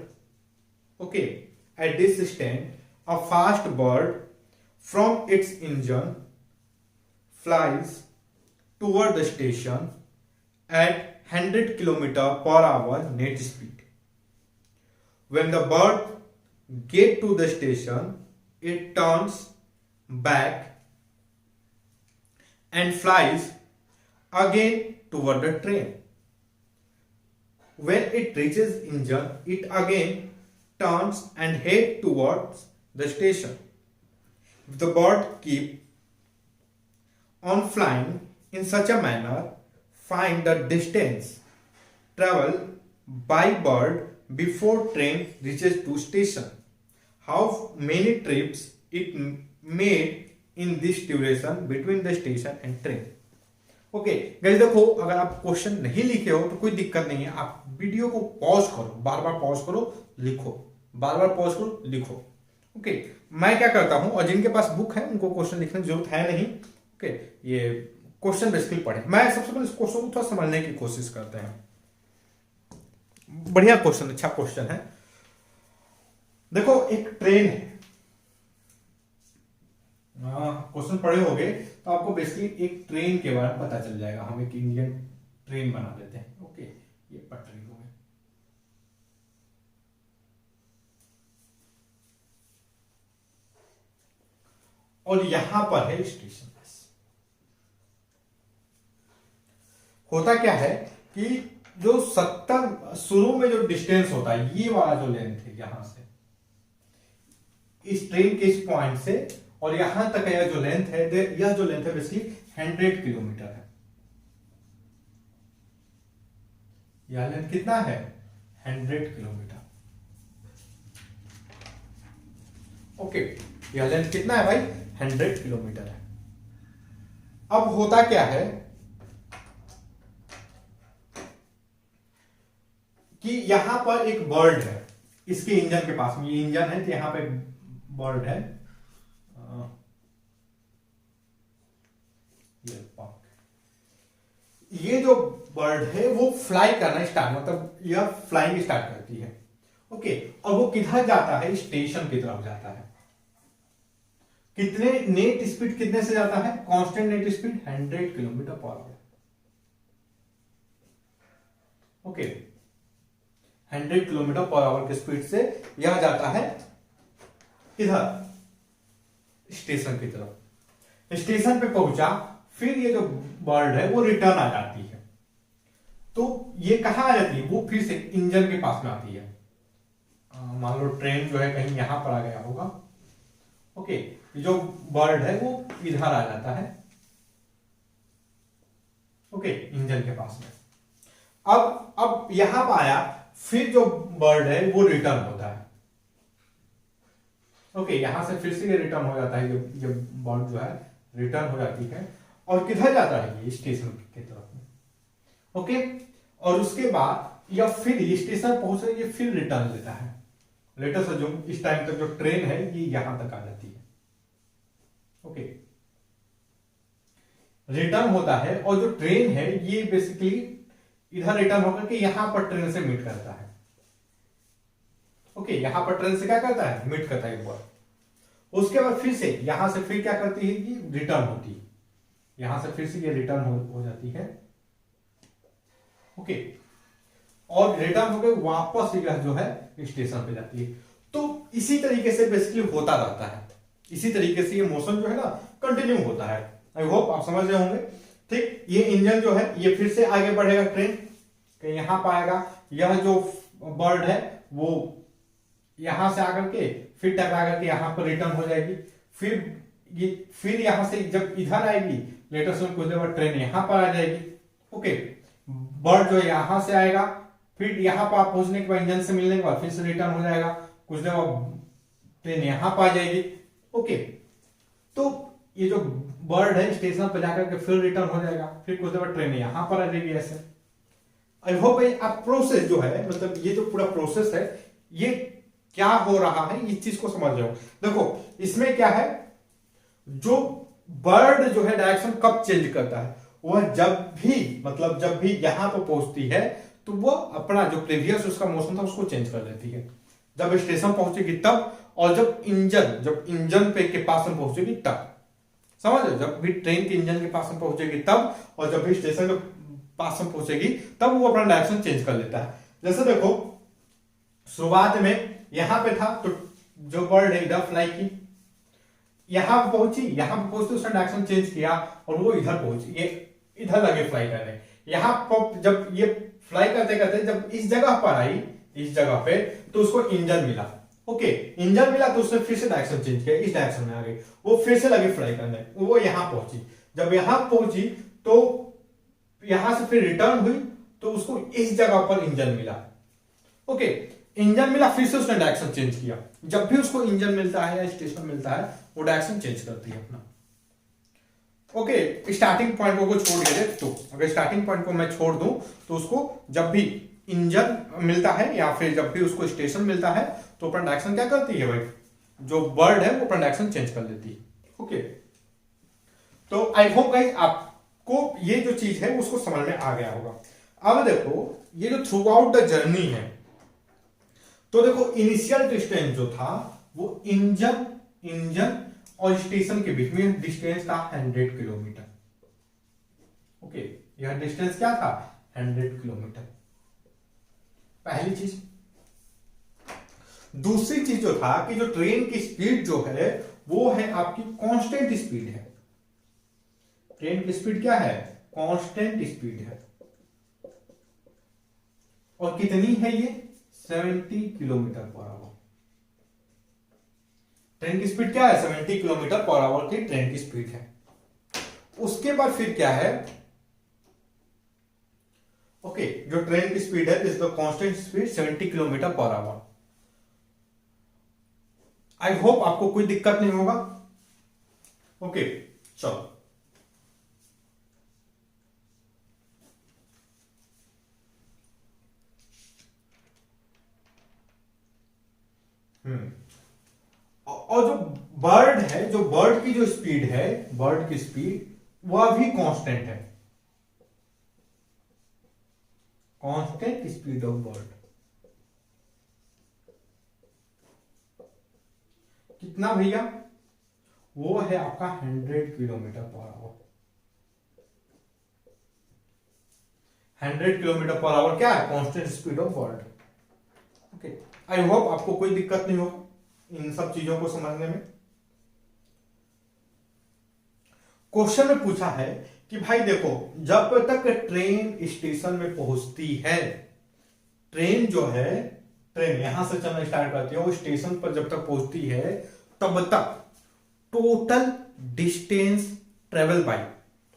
from its engine flies toward the station at 100 km per hour net speed. When the bird gets to the station, it turns back and flies again toward the train. When it reaches engine, it again turns and heads towards the station. If the bird keeps on flying in such a manner, find the distance traveled by bird before train reaches to station. How many trips it made in this duration between the station and train? Okay guys, देखो अगर आप क्वेश्चन नहीं लिखे हो तो कोई दिक्कत नहीं है, आप वीडियो को पॉज करो, बार बार पॉज करो, लिखो, बार बार पॉज करो, लिखो। ओके, मैं क्या करता हूं, और जिनके पास बुक है उनको क्वेश्चन लिखने की जरूरत है नहीं। ओके, ये क्वेश्चन बेसिकली पढ़े। मैं सबसे पहले इस क्वेश्चन को थोड़ा समझने की कोशिश करते हैं। बढ़िया क्वेश्चन, अच्छा क्वेश्चन है। देखो एक ट्रेन है, क्वेश्चन पढ़े होंगे तो आपको बेसिकली एक ट्रेन के बारे में पता चल जाएगा। हम एक इंडियन ट्रेन बना देते हैं। ओके, ये पटरी हो गई, और यहां पर है स्टेशन। होता क्या है कि जो 70 शुरू में जो डिस्टेंस होता है, ये वाला जो लेंथ है यहां से इस ट्रेन के इस पॉइंट से और यहां तक यह जो लेंथ है, यह जो लेंथ है बेसिकली 100 किलोमीटर है। यह लेंथ कितना है, 100 किलोमीटर। ओके, यह लेंथ कितना है भाई, 100 किलोमीटर है। अब होता क्या है कि यहां पर एक बर्ड है, इसके इंजन के पास में, ये इंजन है तो यहां पर बर्ड है, ये जो बर्ड है वो फ्लाई करना स्टार्ट, मतलब यह फ्लाइंग स्टार्ट करती है। ओके, और वो किधर जाता है, स्टेशन की तरफ जाता है। कितने नेट स्पीड, कितने से जाता है, constant net speed 100 kilometre per hour. Okay, 100 kilometre per hour की स्पीड से यह जाता है इधर स्टेशन की तरफ। स्टेशन पे पहुंचा, फिर ये जो बर्ड है वो रिटर्न आ जाती है। तो ये कहाँ आ जाती है, वो फिर से इंजन के पास में आती है। मान लो ट्रेन जो है कहीं यहां पर आ गया होगा। ओके, जो बर्ड है वो इधर आ जाता है। ओके, इंजन के पास में। अब यहां पर आया, फिर जो बर्ड है वो रिटर्न होता है। ओके, यहां से फिर से ये रिटर्न हो जाता है। ये बर्ड जो है रिटर्न हो जाती है और किधर जाता है, ये स्टेशन की तरफ में। ओके, और उसके बाद या फिर ये स्टेशन पहुंचे, ये फिर रिटर्न लेता है। लेटर से जो इस टाइम तक जो ट्रेन है ये यहां तक आ जाती है। ओके, रिटर्न होता है और जो ट्रेन है ये बेसिकली इधर रिटर्न होकर के यहां पर ट्रेन से मीट करता है। ओके, यहां पर ट्रेन से क्या करता है, मीट करता है एक बार। उसके बाद फिर से यहां से फिर क्या करती है कि रिटर्न होती है। यहां से फिर से ये रिटर्न हो जाती है। ओके, और रिटर्न होकर वापस यह जो है स्टेशन पे जाती है। तो इसी तरीके से बेसिकली होता रहता है। इसी तरीके से ये मोशन जो है ना कंटिन्यू होता है। आई होप आप समझ रहे होंगे। ठीक, ये इंजन जो है ये फिर से आगे बढ़ेगा, ट्रेन यहां पाएगा। यह जो बर्ड है वो यहां से आकर के फिर टकरा करके यहां पर रिटर्न हो जाएगी। फिर यहां से जब इधर आएगी, लेटर से कुछ देर बाद ट्रेन यहां पर आ जाएगी। ओके, बर्ड जो यहां से आएगा, फिर यहां पर पहुंचने के बाद इंजन से मिलने के बाद फिर से रिटर्न हो जाएगा। कुछ देर बाद ट्रेन यहां पर आ जाएगी। ओके, तो ये जो बर्ड है स्टेशन पर जाकर के फिर रिटर्न हो जाएगा। फिर कुछ देर बाद ट्रेन यहां पर आ जाएगी। ऐसे आई होप आप प्रोसेस जो है, मतलब ये जो पूरा प्रोसेस है ये क्या हो रहा है इस चीज को समझ रहे हो। देखो इसमें क्या है, जो बर्ड जो है डायरेक्शन कब चेंज करता है, वह जब भी यहां पर पहुंचती है तो वो अपना जो प्रीवियस उसका मोशन था उसको चेंज कर देती है। जब स्टेशन पहुंचेगी तब, और जब इंजन पे के पास में पहुंचेगी तब। समझ लो, जब भी ट्रेन के इंजन के पास में पहुंचेगी तब, और जब भी स्टेशन के पास में पहुंचेगी तब वो अपना डायरेक्शन चेंज कर लेता है। जैसे देखो शुरुआत में यहां पे था तो जो बर्ड है इधर फ्लाई की, यहां पे पहुंची उसने डायरेक्शन चेंज किया और वो इधर पहुंची, ये इधर लगे फ्लाई करने। यहां पर जब ये फ्लाई करते करते जब इस जगह पर आई, इस जगह पे, तो उसको इंजन मिला। ओके, इंजन मिला तो उसने फिर से डायरेक्शन चेंज किया, इस डायरेक्शन में आ गई, वो फिर से लगी फ्लाई करने, वो यहां पहुंची। जब यहां पहुंची तो यहां से फिर रिटर्न हुई तो उसको इस जगह पर इंजन मिला। ओके, इंजन मिला, फिर से उसने डायरेक्शन चेंज किया। जब भी उसको इंजन मिलता है या स्टेशन मिलता है वो डायरेक्शन चेंज करती है अपना। ओके, स्टार्टिंग पॉइंट को छोड़ के तो अगर स्टार्टिंग पॉइंट को मैं छोड़ दूं तो उसको जब भी इंजन मिलता है या फिर जब भी उसको स्टेशन मिलता है तो अपना डायरेक्शन क्या करती है भाई, जो बर्ड है वो अपना डायरेक्शन चेंज कर लेती है। ओके, तो आई होप गाइस आपको ये जो चीज है उसको समझ में आ गया होगा। अब देखो ये जो थ्रू आउट द जर्नी है, तो देखो इनिशियल डिस्टेंस जो था वो इंजन और स्टेशन के बीच में डिस्टेंस था 100 किलोमीटर। ओके, यह डिस्टेंस क्या था, 100 किलोमीटर। पहली चीज। दूसरी चीज जो था कि जो ट्रेन की स्पीड जो है वो है आपकी कांस्टेंट स्पीड है। ट्रेन की स्पीड क्या है, कांस्टेंट स्पीड है। और कितनी है ये, 70 किलोमीटर पर आवर। ट्रेन की स्पीड क्या है, 70 किलोमीटर पर आवर की ट्रेन की स्पीड है। उसके बाद फिर क्या है, ओके, जो ट्रेन की स्पीड है this the constant speed 70 kilometre per hour. I hope आपको कोई दिक्कत नहीं होगा। ओके, चलो और जो बर्ड है, जो बर्ड की जो स्पीड है, बर्ड की स्पीड वह भी कांस्टेंट है। कांस्टेंट स्पीड ऑफ बर्ड कितना भैया, वो है आपका 100 किलोमीटर पर आवर। 100 km/h क्या है? Constant speed of world. Okay, I hope आपको कोई दिक्कत नहीं होगा इन सब चीजों को समझने में। क्वेश्चन में पूछा है कि भाई देखो, जब तक ट्रेन स्टेशन में पहुंचती है, ट्रेन जो है, ट्रेन यहां से चलना स्टार्ट करती है, वो स्टेशन पर जब तक पहुंचती है तब तक टोटल डिस्टेंस ट्रेवल बाय,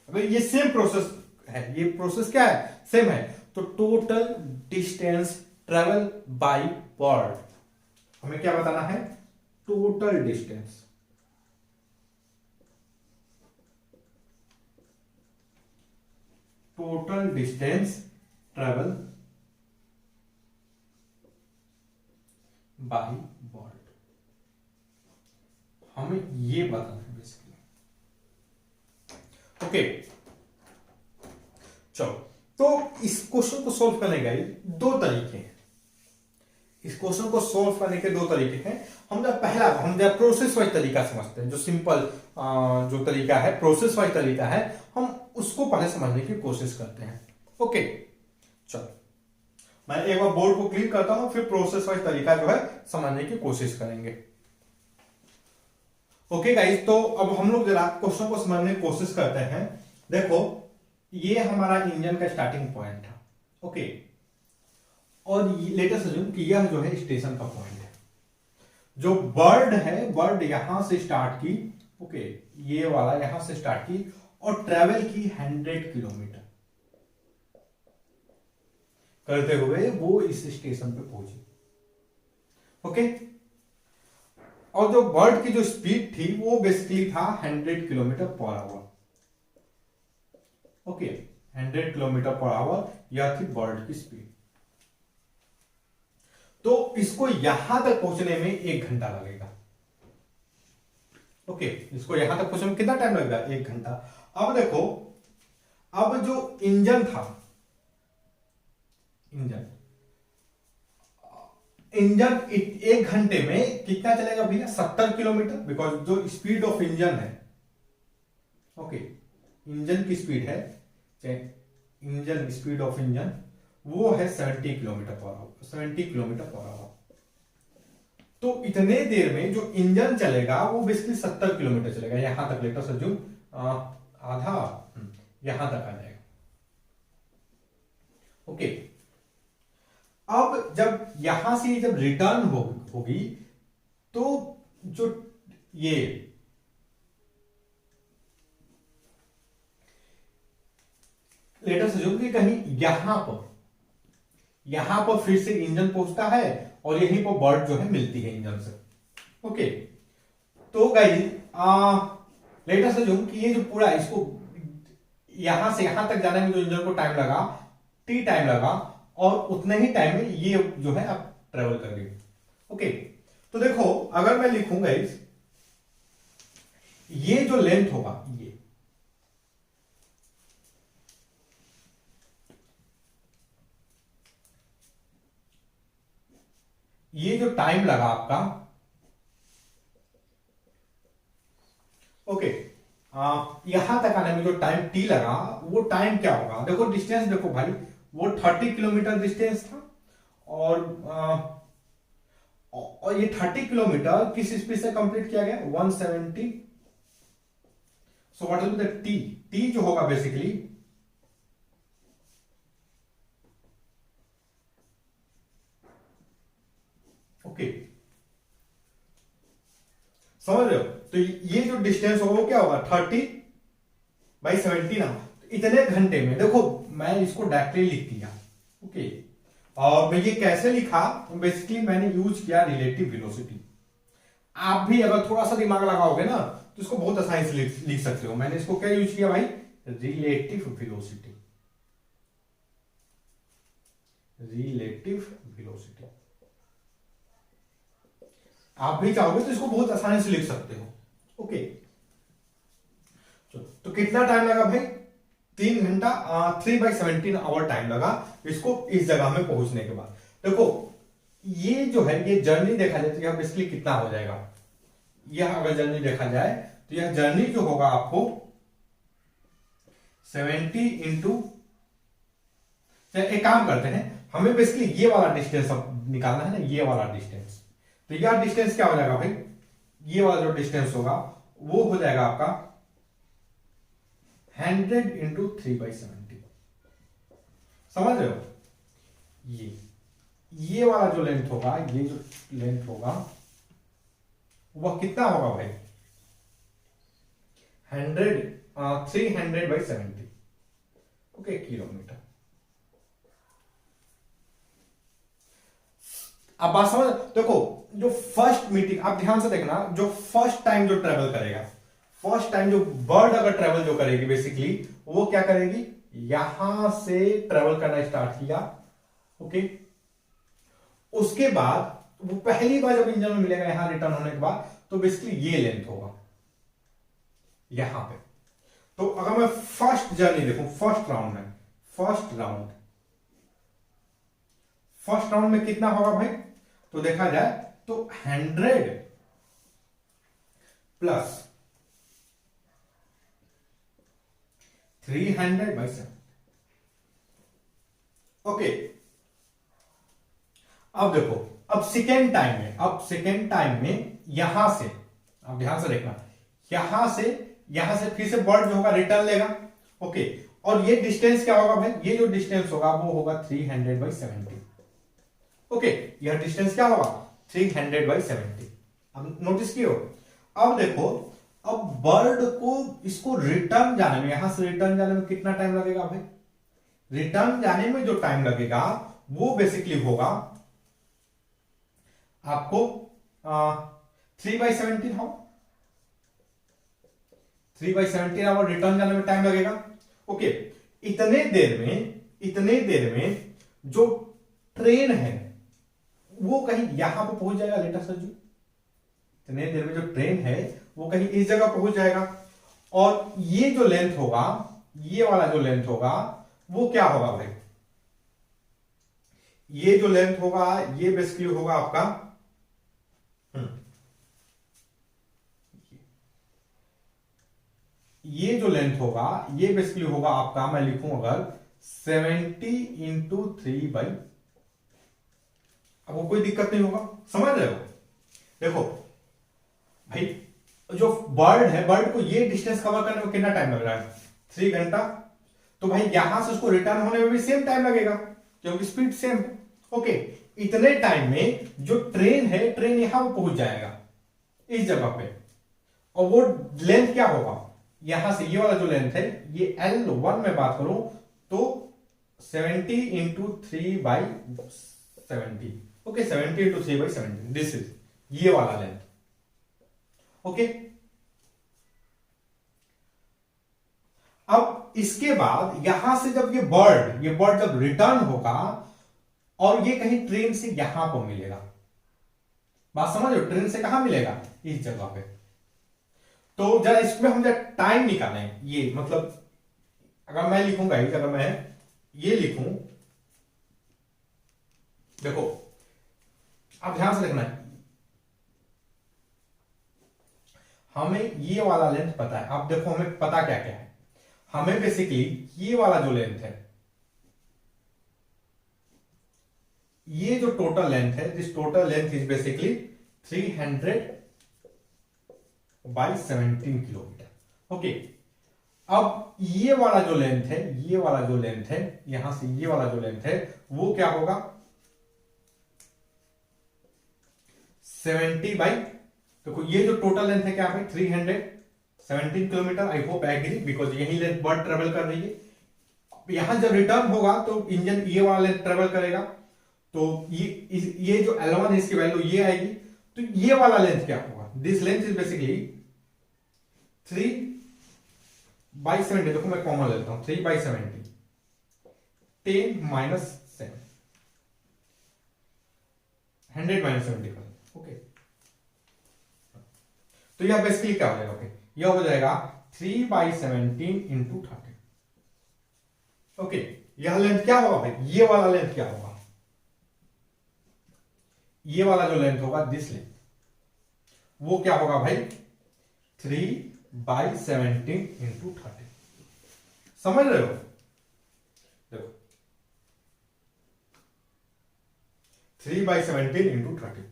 अगर ये सेम प्रोसेस है, ये प्रोसेस क्या है? सेम है, तो total distance travel by word, हमें क्या बताना है? Total distance. Total distance travel by word, हमें ये बताना है बेसिकली। ओके, चलो, तो इस क्वेश्चन को सॉल्व करने के दो तरीके हैं। इस क्वेश्चन को सॉल्व करने के दो तरीके हैं। हम जब प्रोसेस वाइज तरीका समझते हैं, जो सिंपल जो तरीका है, प्रोसेस वाइज तरीका है, हम उसको पहले समझने की कोशिश करते हैं। ओके, चलो, मैं एक बार बोर्ड को क्लिक करता हूं, फिर प्रोसेस वाइज तरीका जो है समझने की कोशिश करेंगे। ओके गाइस, तो अब हम लोग जरा क्वेश्चन को समझने की कोशिश करते हैं। देखो, ये हमारा इंजन का स्टार्टिंग पॉइंट था। ओके, और लेट अस अज्यूम कि यह जो है स्टेशन का पॉइंट है। जो बर्ड है, बर्ड यहां से स्टार्ट की, ओके, ये वाला यहां से स्टार्ट की और ट्रेवल की 100 किलोमीटर करते हुए वो इस स्टेशन पे पहुंची। ओके, और जो बर्ड की जो स्पीड थी वो बेसिकली था 100 km/h। ओके, 100 km/h यह थी बर्ड की स्पीड। तो इसको यहां तक पहुंचने में 1 घंटा लगेगा। ओके, इसको यहां तक पहुंचने में कितना टाइम लगेगा? 1 घंटा। अब देखो, अब जो इंजन था, इंजन 1 घंटे में कितना चलेगा भैया? 70 किलोमीटर, बिकॉज जो स्पीड ऑफ इंजन है, ओके, इंजन की स्पीड है, इंजन स्पीड ऑफ इंजन वो है 70 km/h, 70 km/h। तो इतने देर में जो इंजन चलेगा वो बेसिकली 70 किलोमीटर चलेगा, यहां तक लेटर से जो आधा यहां तक आ जाएगा। ओके, अब जब यहां से जब रिटर्न होगी तो जो ये लेटर से जो कि कहीं यहां पर फिर से इंजन पहुंचता है और यहीं पर बर्ड जो है मिलती है इंजन से। ओके, तो गाइस लेटर से जो कि ये जो पूरा इसको यहां से यहां तक जाने में जो इंजन को टाइम लगा, टी टाइम लगा, और उतने ही टाइम में ये जो है आप ट्रेवल कर गई। ओके, तो देखो, अगर मैं लिखूंगा ये जो लेंथ होगा, ये जो टाइम लगा आपका, ओके, यहां तक आने में जो टाइम टी लगा, वो टाइम क्या होगा? देखो डिस्टेंस, देखो भाई, वो 30 किलोमीटर डिस्टेंस था, और ये 30 किलोमीटर किस स्पीड से कंप्लीट किया गया? 170। So what will be the T? T जो होगा बेसिकली, ओके, समझ रहे हो? तो ये जो डिस्टेंस होगा वो क्या होगा? 30/70 ना। तो इतने घंटे में, देखो मैं इसको डायरेक्टली लिख दिया। ओके, और मैं ये कैसे लिखा? बेसिकली मैंने यूज किया रिलेटिव वेलोसिटी। आप भी अगर थोड़ा सा दिमाग लगाओगे ना तो इसको बहुत आसानी से लिख सकते हो। मैंने इसको क्या यूज किया भाई? Relative velocity. रिलेटिव वेलोसिटी आप भी चाहोगे तो इसको बहुत आसानी से लिख सकते हो। ओके, तो कितना टाइम लगा भाई? 3 घंटा, 3/17 आवर टाइम लगा इसको इस जगह में पहुंचने के बाद। देखो, ये जो है, ये जर्नी देखा जाए तो यह बेसिकली कितना हो जाएगा? यह अगर जर्नी देखा जाए तो यह जर्नी जो होगा आपको 70 इंटू तो एक काम करते हैं, हमें बेसिकली ये वाला डिस्टेंस अब निकालना है ना, ये वाला डिस्टेंस। तो यह डिस्टेंस क्या हो जाएगा भाई, ये वाला जो डिस्टेंस होगा वो हो जाएगा आपका 100 इंटू 3/70। समझ रहे हो? ये वाला जो लेंथ होगा, ये जो लेंथ होगा वह कितना होगा भाई, 300/70। Okay, kilometre. अब बात समझ, देखो जो फर्स्ट मीटिंग, आप ध्यान से देखना, जो फर्स्ट टाइम जो ट्रेवल करेगा, फर्स्ट टाइम जो बर्ड अगर ट्रेवल जो करेगी बेसिकली, वो क्या करेगी, यहां से ट्रेवल करना स्टार्ट किया। ओके, उसके बाद वो पहली बार जब इंजन में मिलेगा यहां रिटर्न होने के बाद, तो बेसिकली ये लेंथ होगा यहां पे। तो अगर मैं फर्स्ट जर्नी देखूं, फर्स्ट राउंड में, फर्स्ट राउंड में कितना होगा भाई, तो देखा जाए तो 100 प्लस 300/7। ओके, अब देखो, अब सेकेंड टाइम में यहां से, अब ध्यान से देखना, यहां से फिर से बर्ड जो होगा रिटर्न लेगा। ओके, और ये डिस्टेंस क्या होगा भाई, ये जो डिस्टेंस होगा वो होगा 300/70। ओके, यह डिस्टेंस क्या होगा, 300/70। अब नोटिस किया, अब देखो, अब बर्ड को इसको रिटर्न जाने में, यहां से रिटर्न जाने में कितना टाइम लगेगा भाई, रिटर्न जाने में जो टाइम लगेगा वो बेसिकली होगा आपको 3/17 होगा, 3/17 आवर रिटर्न जाने में टाइम लगेगा। ओके, इतने देर में जो ट्रेन है वो कहीं यहां पर पहुंच जाएगा, लेटर सर जी, इतने देर में जो ट्रेन है वो कहीं इस जगह पहुंच जाएगा। और ये जो लेंथ होगा, ये वाला जो लेंथ होगा वो क्या होगा भाई, ये जो लेंथ होगा ये बेसिकली होगा आपका, ये जो लेंथ होगा ये बेसिकली होगा आपका, मैं लिखूं अगर 70 इंटू 3 अब वो कोई दिक्कत नहीं होगा, समझ रहे हो? देखो भाई, जो बर्ड है, बर्ड को ये डिस्टेंस कवर करने में कितना टाइम लग रहा है, 3 घंटा। तो भाई यहां से उसको रिटर्न होने में भी सेम टाइम लगेगा क्योंकि स्पीड सेम है। ओके, इतने टाइम में जो ट्रेन है, ट्रेन यहां पर पहुंच जाएगा इस जगह पे, और वो लेंथ क्या होगा, यहां से ये वाला जो लेंथ है, ये L1 में बात करूं तो 70 into 3/70। Okay, 70 into 3/70, this is ये वाला लेंथ। ओके, अब इसके बाद यहां से जब ये बर्ड जब रिटर्न होगा और ये कहीं ट्रेन से यहां पर मिलेगा, बात समझ लो, ट्रेन से कहां मिलेगा, इस जगह पे। तो जरा इसमें हम जरा टाइम निकालें, ये मतलब अगर मैं लिखूंगा, अगर मैं ये लिखूं, देखो आप ध्यान से देखना, हमें ये वाला लेंथ पता है। अब देखो हमें पता क्या क्या है, हमें बेसिकली ये वाला जो लेंथ है, ये जो टोटल लेंथ है, this total length is basically 300/17 kilometre. Okay, अब ये वाला जो लेंथ है, यहां से ये वाला जो लेंथ है वो क्या होगा, 70 देखो ये जो टोटल लेंथ है क्या है 317 kilometre. I hope agree, because यही लेंथ बर्ड ट्रेवल कर रही है। यहां जब रिटर्न होगा तो इंजन ये वाला लेंथ ट्रेवल करेगा, तो ये जो L1 है इसकी वैल्यू ये आएगी। तो ये वाला लेंथ क्या होगा, दिस लेंथ इज बेसिकली 3/70। देखो मैं कॉमन लेता हूं, 3/70, 10 - 7, 100 - 70। ओके, तो यह बेसिकली क्या हो जाएगा, ओके यह हो जाएगा 3/17 इंटू 30। ओके, यह लेंथ क्या होगा भाई, ये वाला लेंथ क्या होगा, ये वाला जो लेंथ होगा, दिस लेंथ, वो क्या होगा भाई 3/17 इंटू 30। समझ रहे हो? देखो 3/17 इंटू 30,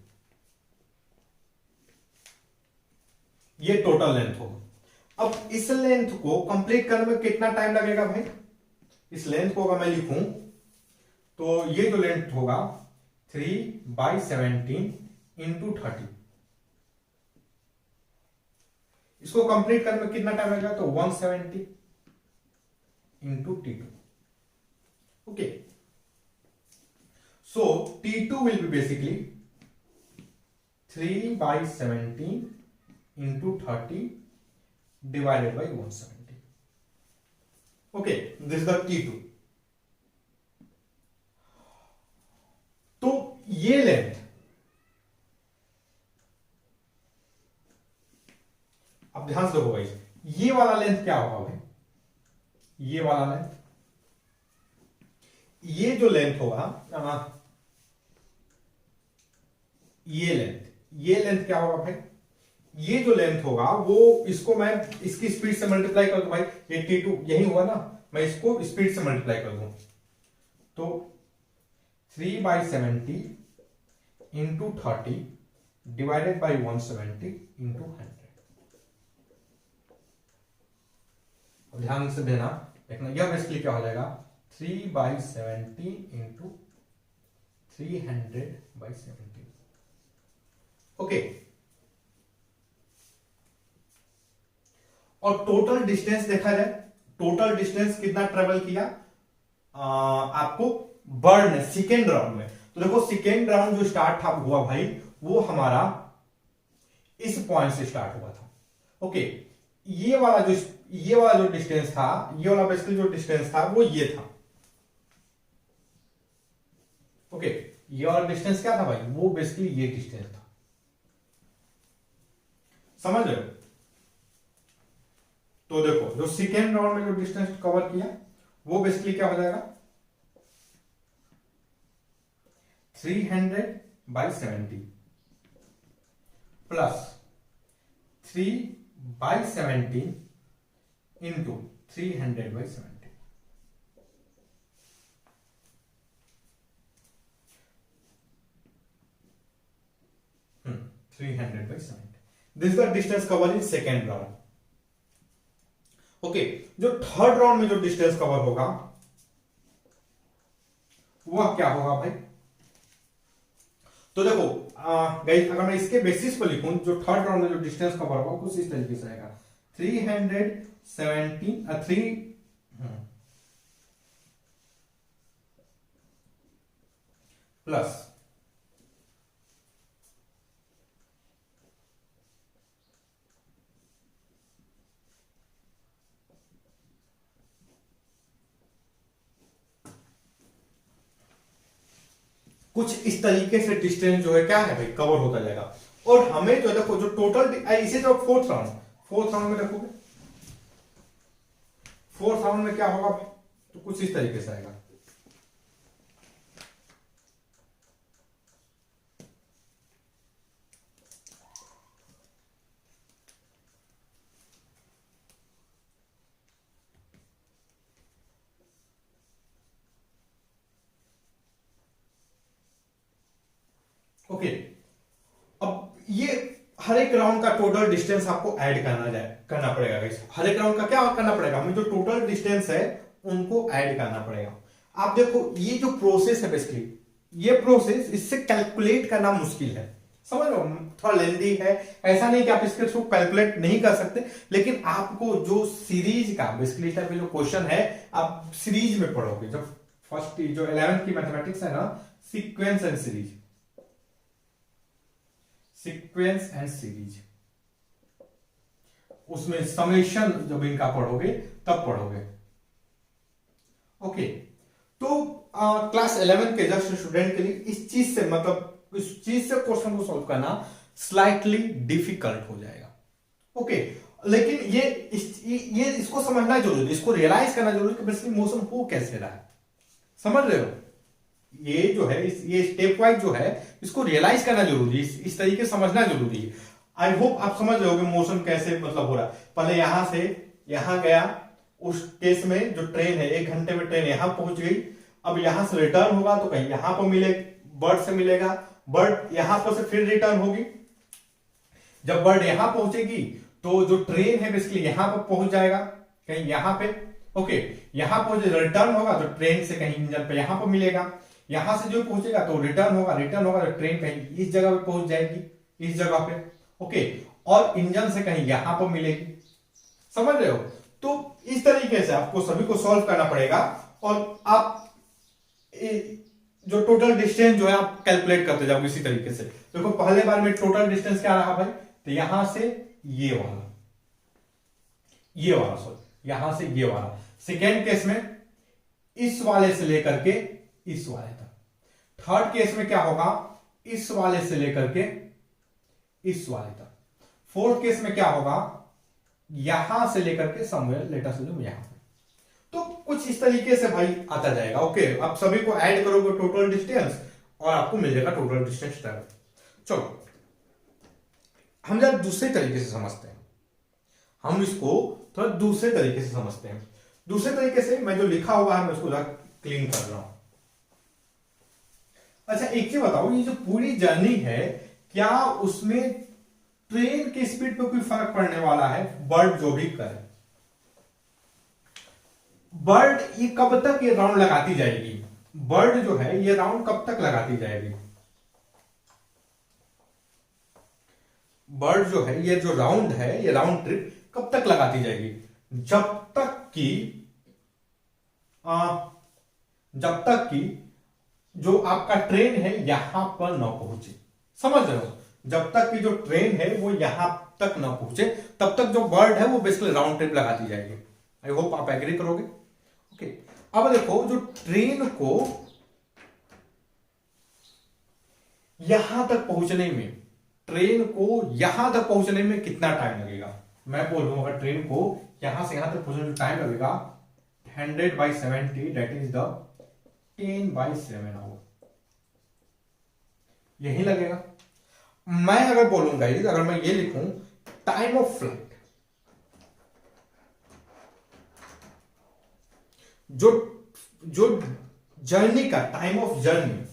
ये टोटल लेंथ होगा। अब इस लेंथ को कंप्लीट करने में कितना टाइम लगेगा भाई? इस लेंथ को अगर मैं लिखूं तो ये जो लेंथ होगा 3/17 इंटू 30, इसको कंप्लीट करने में कितना टाइम लगेगा? तो 170 into T2। Okay, so T2 will be basically 3/17 into 30 divided by 170। Okay, this the T2। तो ये लेंथ, अब ध्यान से देखो भाई, ये वाला लेंथ क्या होगा भाई? ये वाला लेंथ, ये जो लेंथ होगा, ये लेंथ क्या होगा भाई? ये जो लेंथ होगा वो, इसको मैं इसकी स्पीड से मल्टीप्लाई कर दूं भाई, ये T2 यही होगा ना, मैं इसको स्पीड से मल्टीप्लाई कर दूं तो 3/70 इंटू 30 डिवाइडेड बाई 170 इंटू 100। ध्यान से देना, देखना यह बेसिकली क्या हो जाएगा? 3/70 इंटू 300/70। ओके, और टोटल डिस्टेंस देखा जाए, टोटल डिस्टेंस कितना ट्रेवल किया आपको बर्ड ने सेकेंड राउंड में? तो देखो सेकेंड राउंड जो स्टार्ट था हुआ भाई, वो हमारा इस पॉइंट से स्टार्ट हुआ था। ओके, ये वाला जो डिस्टेंस था, ये वाला बेसिकली जो डिस्टेंस था वो ये था। ओके, ये वाला डिस्टेंस क्या था भाई? वो बेसिकली ये डिस्टेंस था, समझ रहे हो? तो देखो जो सेकेंड राउंड में जो डिस्टेंस कवर किया वो बेसिकली क्या हो जाएगा? 300/70 plus 3/70 into 300/70। 300/70, this the distance cover in second round. Okay, जो थर्ड राउंड में जो डिस्टेंस कवर होगा वह क्या होगा भाई? तो देखो गाइस, अगर मैं इसके बेसिस पर लिखूं, जो थर्ड राउंड में जो डिस्टेंस कवर होगा कुछ इस तरीके से आएगा, 370 प्लस कुछ इस तरीके से डिस्टेंस जो है क्या है भाई, कवर होता जाएगा। और हमें जो देखो जो टोटल, इसे जो फोर्थ राउंड में देखोगे, फोर्थ राउंड में क्या होगा भाई? तो कुछ इस तरीके से आएगा। ओके, अब ये हर एक राउंड का टोटल डिस्टेंस आपको ऐड करना पड़ेगा गाइस। हर एक राउंड का क्या करना पड़ेगा? हमें जो टोटल डिस्टेंस है उनको ऐड करना पड़ेगा। आप देखो ये जो प्रोसेस है बेसिकली, ये प्रोसेस इससे कैलकुलेट करना मुश्किल है, समझ लो, थोड़ा लेंदी है। ऐसा नहीं कि आप इसके थ्रू कैलकुलेट नहीं कर सकते, लेकिन आपको जो सीरीज का बेसिकली जो क्वेश्चन है आप सीरीज में पढ़ोगे। जब फर्स्ट जो 11th की मैथमेटिक्स है ना, sequence and series, sequence and series, उसमें समेशन जब इनका पढ़ोगे तब पढ़ोगे। ओके, तो क्लास 11 के जस्ट स्टूडेंट के लिए इस चीज से, मतलब इस चीज से क्वेश्चन को सॉल्व करना स्लाइटली डिफिकल्ट हो जाएगा। ओके, लेकिन ये इसको समझना जरूरी है, इसको रियलाइज करना जरूरी है कि बेसिकली मोशन हो कैसे रहा है, समझ रहे हो? ये जो है ये स्टेप वाइज जो है इसको रियलाइज करना जरूरी है, इस तरीके से समझना जरूरी है। आई होप आप समझ रहे हो कि मोशन कैसे मतलब हो रहा है। पहले यहां से यहां गया, उस केस में जो ट्रेन है 1 घंटे में ट्रेन यहां पहुंच गई, अब यहां से रिटर्न होगा तो कहीं यहां पर मिले बर्ड से मिलेगा, बर्ड यहां पर से फिर रिटर्न होगी। जब बर्ड यहां पहुंचेगी तो जो ट्रेन है बेसिकली यहां पर पहुंच जाएगा कहीं यहां पे। ओके, यहां पहुंच रिटर्न होगा तो ट्रेन से कहीं इंजन पे यहां पर मिलेगा, यहां से जो पहुंचेगा तो रिटर्न होगा, रिटर्न होगा तो ट्रेन कहीं इस जगह पे पहुंच जाएगी, इस जगह पे। ओके, और इंजन से कहीं यहां पर मिलेगी। समझ रहे हो? तो इस तरीके से आपको सभी को सॉल्व करना पड़ेगा और आप जो टोटल डिस्टेंस जो है आप कैलकुलेट करते जाओगे इसी तरीके से। देखो पहले बार में टोटल डिस्टेंस क्या रहा भाई, तो यहां से ये वाला सॉरी यहां से ये वाला। सेकेंड केस में इस वाले से लेकर के इस वाले तक। थर्ड केस में क्या होगा, इस वाले से लेकर के इस वाले तक। फोर्थ केस में क्या होगा, यहां से लेकर के समवेयर लेट अस अज्यूम यहां पे। तो कुछ इस तरीके से भाई आता जाएगा। ओके, आप सभी को ऐड करोगे टोटल डिस्टेंस और आपको मिल जाएगा टोटल डिस्टेंस ट्रैवल। चलो हम जरा दूसरे तरीके से समझते हैं, हम इसको थोड़ा दूसरे तरीके से समझते हैं। दूसरे तरीके से मैं जो लिखा हुआ है मैं उसको जरा क्लीन कर रहा हूं। अच्छा एक चीज बताओ, ये जो पूरी जर्नी है क्या उसमें ट्रेन की स्पीड पे कोई फर्क पड़ने वाला है? बर्ड जो भी करे, बर्ड ये कब तक ये राउंड लगाती जाएगी? बर्ड जो है ये राउंड कब तक लगाती जाएगी? बर्ड जो है ये जो राउंड है ये राउंड ट्रिप कब तक लगाती जाएगी? जब तक कि जो आपका ट्रेन है यहां पर न पहुंचे। समझ रहे हो? जब तक कि जो ट्रेन है वो यहां तक न पहुंचे तब तक जो बर्ड है वो बेसिकली राउंड ट्रिप लगाती जाएगी। आई होप आप एग्री करोगे। ओके, अब देखो जो ट्रेन को यहां तक पहुंचने में, ट्रेन को यहां तक पहुंचने में कितना टाइम लगेगा? मैं बोल रहा हूं अगर ट्रेन को यहां से यहां तक पहुंचने में टाइम लगेगा 100/70 दैट इज द 10/7 आवर, यही लगेगा। मैं अगर बोलूंगा अगर मैं ये लिखूं टाइम ऑफ फ्लाइट, जो जो जर्नी का time of journey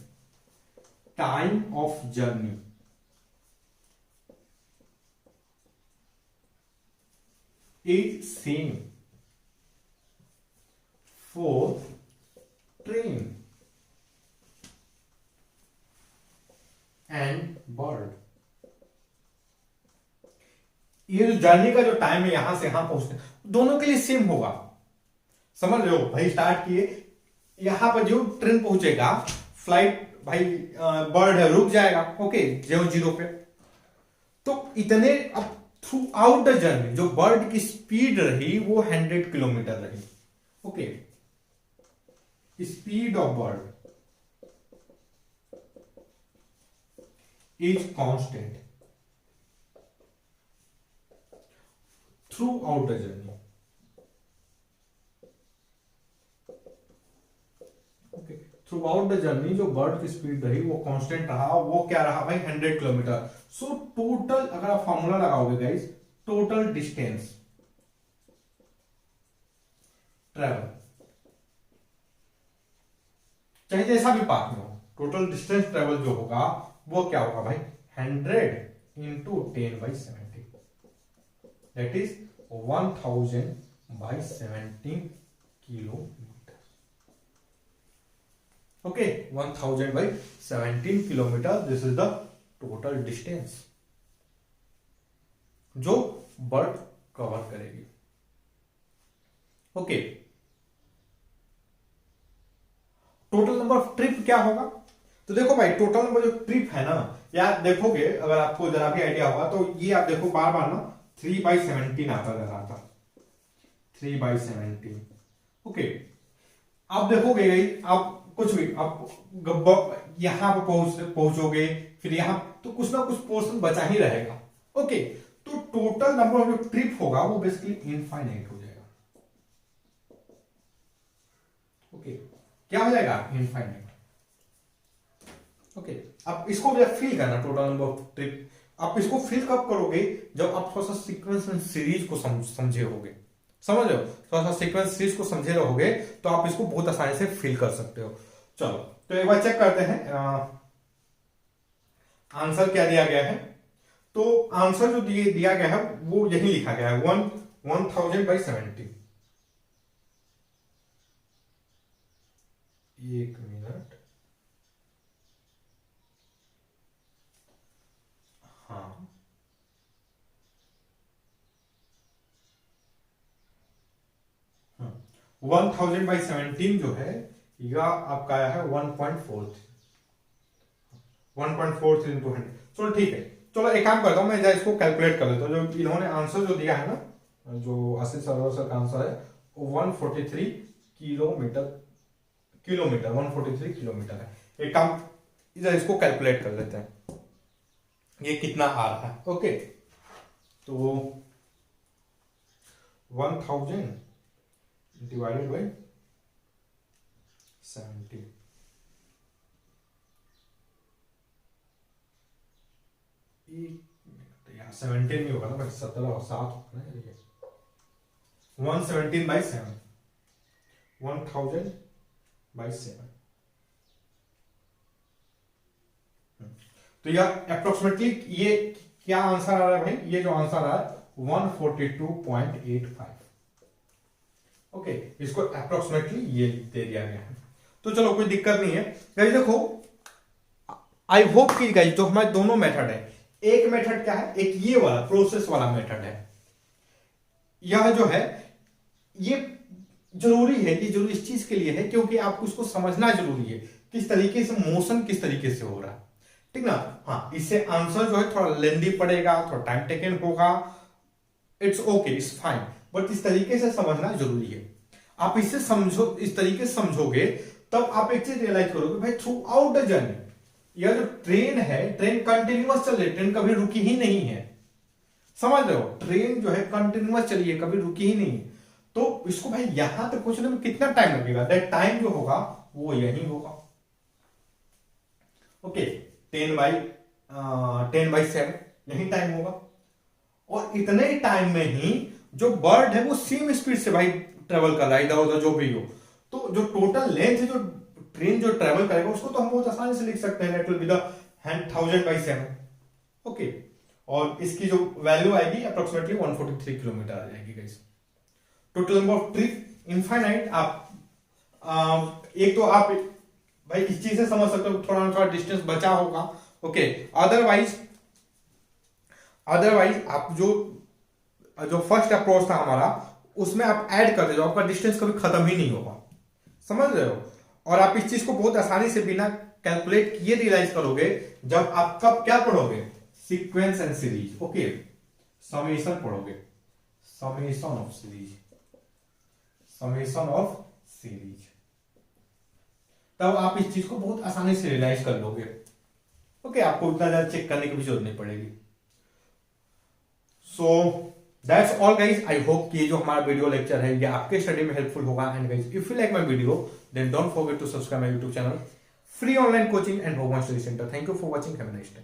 is same for train and bird. ये जो जर्नी का जो टाइम है यहां से यहां पहुंचने दोनों के लिए सेम होगा। समझ रहे हो भाई? स्टार्ट किए यहां पर जो ट्रेन पहुंचेगा, फ्लाइट भाई बर्ड है रुक जाएगा। ओके, 0 पे तो इतने अब थ्रू आउट द जर्नी जो बर्ड की स्पीड रही वो 100 किलोमीटर रही। Okay, speed of bird is constant through out the journey. Okay, through out the journey जो बर्ड की स्पीड रही वो कांस्टेंट रहा। वो क्या रहा भाई? 100 किलोमीटर। सो टोटल अगर आप फॉर्मूला लगाओगे गाइस, टोटल डिस्टेंस ट्रेवल चाहे जैसा भी पाथ में हो, टोटल डिस्टेंस ट्रेवल जो होगा वो क्या होगा भाई? 100 into 10/70 that is 1000/17 kilometre. Okay, 1000/17 kilometre, this is the total distance जो बर्ड कवर करेगी। Okay, total number of trip क्या होगा? तो देखो भाई टोटल नंबर जो ट्रिप है ना, यार देखोगे अगर आपको जरा भी आइडिया होगा तो ये आप देखो बार बार ना 3/17 आता जा था, 3/17। ओके, आप देखोगे आप कुछ भी आप यहां पर पहुंचोगे फिर यहां तो कुछ ना कुछ पोर्शन बचा ही रहेगा। ओके, तो टोटल नंबर ऑफ जो ट्रिप होगा वो बेसिकली इनफाइनाइट हो जाएगा। ओके, क्या हो जाएगा? इनफाइनाइट। ओके, आप इसको फील करना टोटल नंबर ऑफ ट्रिप। आप इसको फील कब करोगे? जब आप थोड़ा सा सीक्वेंस एंड सीरीज को समझे होगे। समझ रहे हो? थोड़ा सा सीक्वेंस सीरीज को समझे रहोगे तो आप इसको बहुत आसानी से फील कर सकते हो। चलो तो एक बार चेक करते हैं। आंसर क्या दिया गया है, तो आंसर जो दिया गया है वो यही लिखा गया है 1000/70। एक मिनट, हाँ 1000/17 जो है यह आपका आया है 1.43 इंटू 100। चलो ठीक है, चलो एक काम करता हूँ मैं इसको कैलकुलेट कर लेता हूँ। जो इन्होंने आंसर जो दिया है ना, जो आशीष सर का आंसर है वो 143 किलोमीटर 143 किलोमीटर है। एक काम, इधर इसको कैलकुलेट कर लेते हैं ये कितना आ रहा है। ओके, तो 1000 डिवाइडेड बाई 70, यार 17 नहीं होगा ना भाई, 17 और 7 होगा ना। 117/7, 1000/7। तो यह अप्रोक्सीमेटली ये क्या आंसर आ रहा है भाई, ये जो आंसर आ रहा है 142.85। ओके, इसको अप्रोक्सीमेटली ये दे दिया गया है। तो चलो कोई दिक्कत नहीं है गाइस। देखो आई होप कि गाइस जो हमारे दोनों मेथड है, एक मेथड क्या है, एक ये वाला प्रोसेस वाला मेथड है, यह जो है ये जरूरी है। ये जरूरी इस चीज के लिए है क्योंकि आपको इसको समझना जरूरी है किस तरीके से मोशन किस तरीके से हो रहा है, ठीक ना। हाँ, इससे आंसर जो है थोड़ा लेंदी पड़ेगा, थोड़ा टाइम टेकन होगा, it's okay, it's fine, but इस तरीके से समझना जरूरी है। आप इससे समझो, इस तरीके से समझोगे तब आप एक चीज रियलाइज करोगे भाई, थ्रू आउट द जर्नी यह जो ट्रेन है, ट्रेन कंटिन्यूअस चल रही है, ट्रेन कभी रुकी ही नहीं है। समझ रहे हो, ट्रेन जो है कंटिन्यूअस चली है, कभी रुकी ही नहीं है। तो इसको भाई यहां तक पहुंचने में कितना टाइम लगेगा, दैट टाइम जो होगा वो यही होगा। ओके, 10/7 यही टाइम होगा। और इतने टाइम में ही जो बर्ड है वो सेम स्पीड से भाई ट्रेवल कर रहा है, इधर उधर जो भी हो। तो जो टोटल लेंथ है जो ट्रेन जो ट्रेवल करेगा उसको तो हम बहुत आसानी से लिख सकते हैं, it will be the 1000/7। Okay, और इसकी जो वैल्यू आएगी अप्रोक्सीमेटली 143 किलोमीटर आ जाएगी guys. Total number of trip infinite. आप एक तो आप भाई इस चीज से समझ सकते हो थोड़ा ना थोड़ा डिस्टेंस बचा होगा। ओके, अदरवाइज आप जो फर्स्ट अप्रोच था हमारा उसमें आप ऐड कर दे, आपका डिस्टेंस कभी खत्म ही नहीं होगा। समझ रहे हो, और आप इस चीज को बहुत आसानी से बिना कैलकुलेट किए रियलाइज करोगे जब आप कब क्या पढ़ोगे, sequence and series. Okay, summation पढ़ोगे, समेशन ऑफ सीरीज, तब आप इस चीज को बहुत आसानी से रियलाइज कर लोगे। ओके, आपको इतना ज्यादा चेक करने की भी जरूरत नहीं पड़ेगी। So that's all guys. I hope कि जो हमारा वीडियो लेक्चर है ये आपके स्टडी में हेल्पफुल होगा। And guys if you like my video then don't forget to subscribe my YouTube channel free online coaching and Bhagwan study centre. Thank you for watching, have a nice day.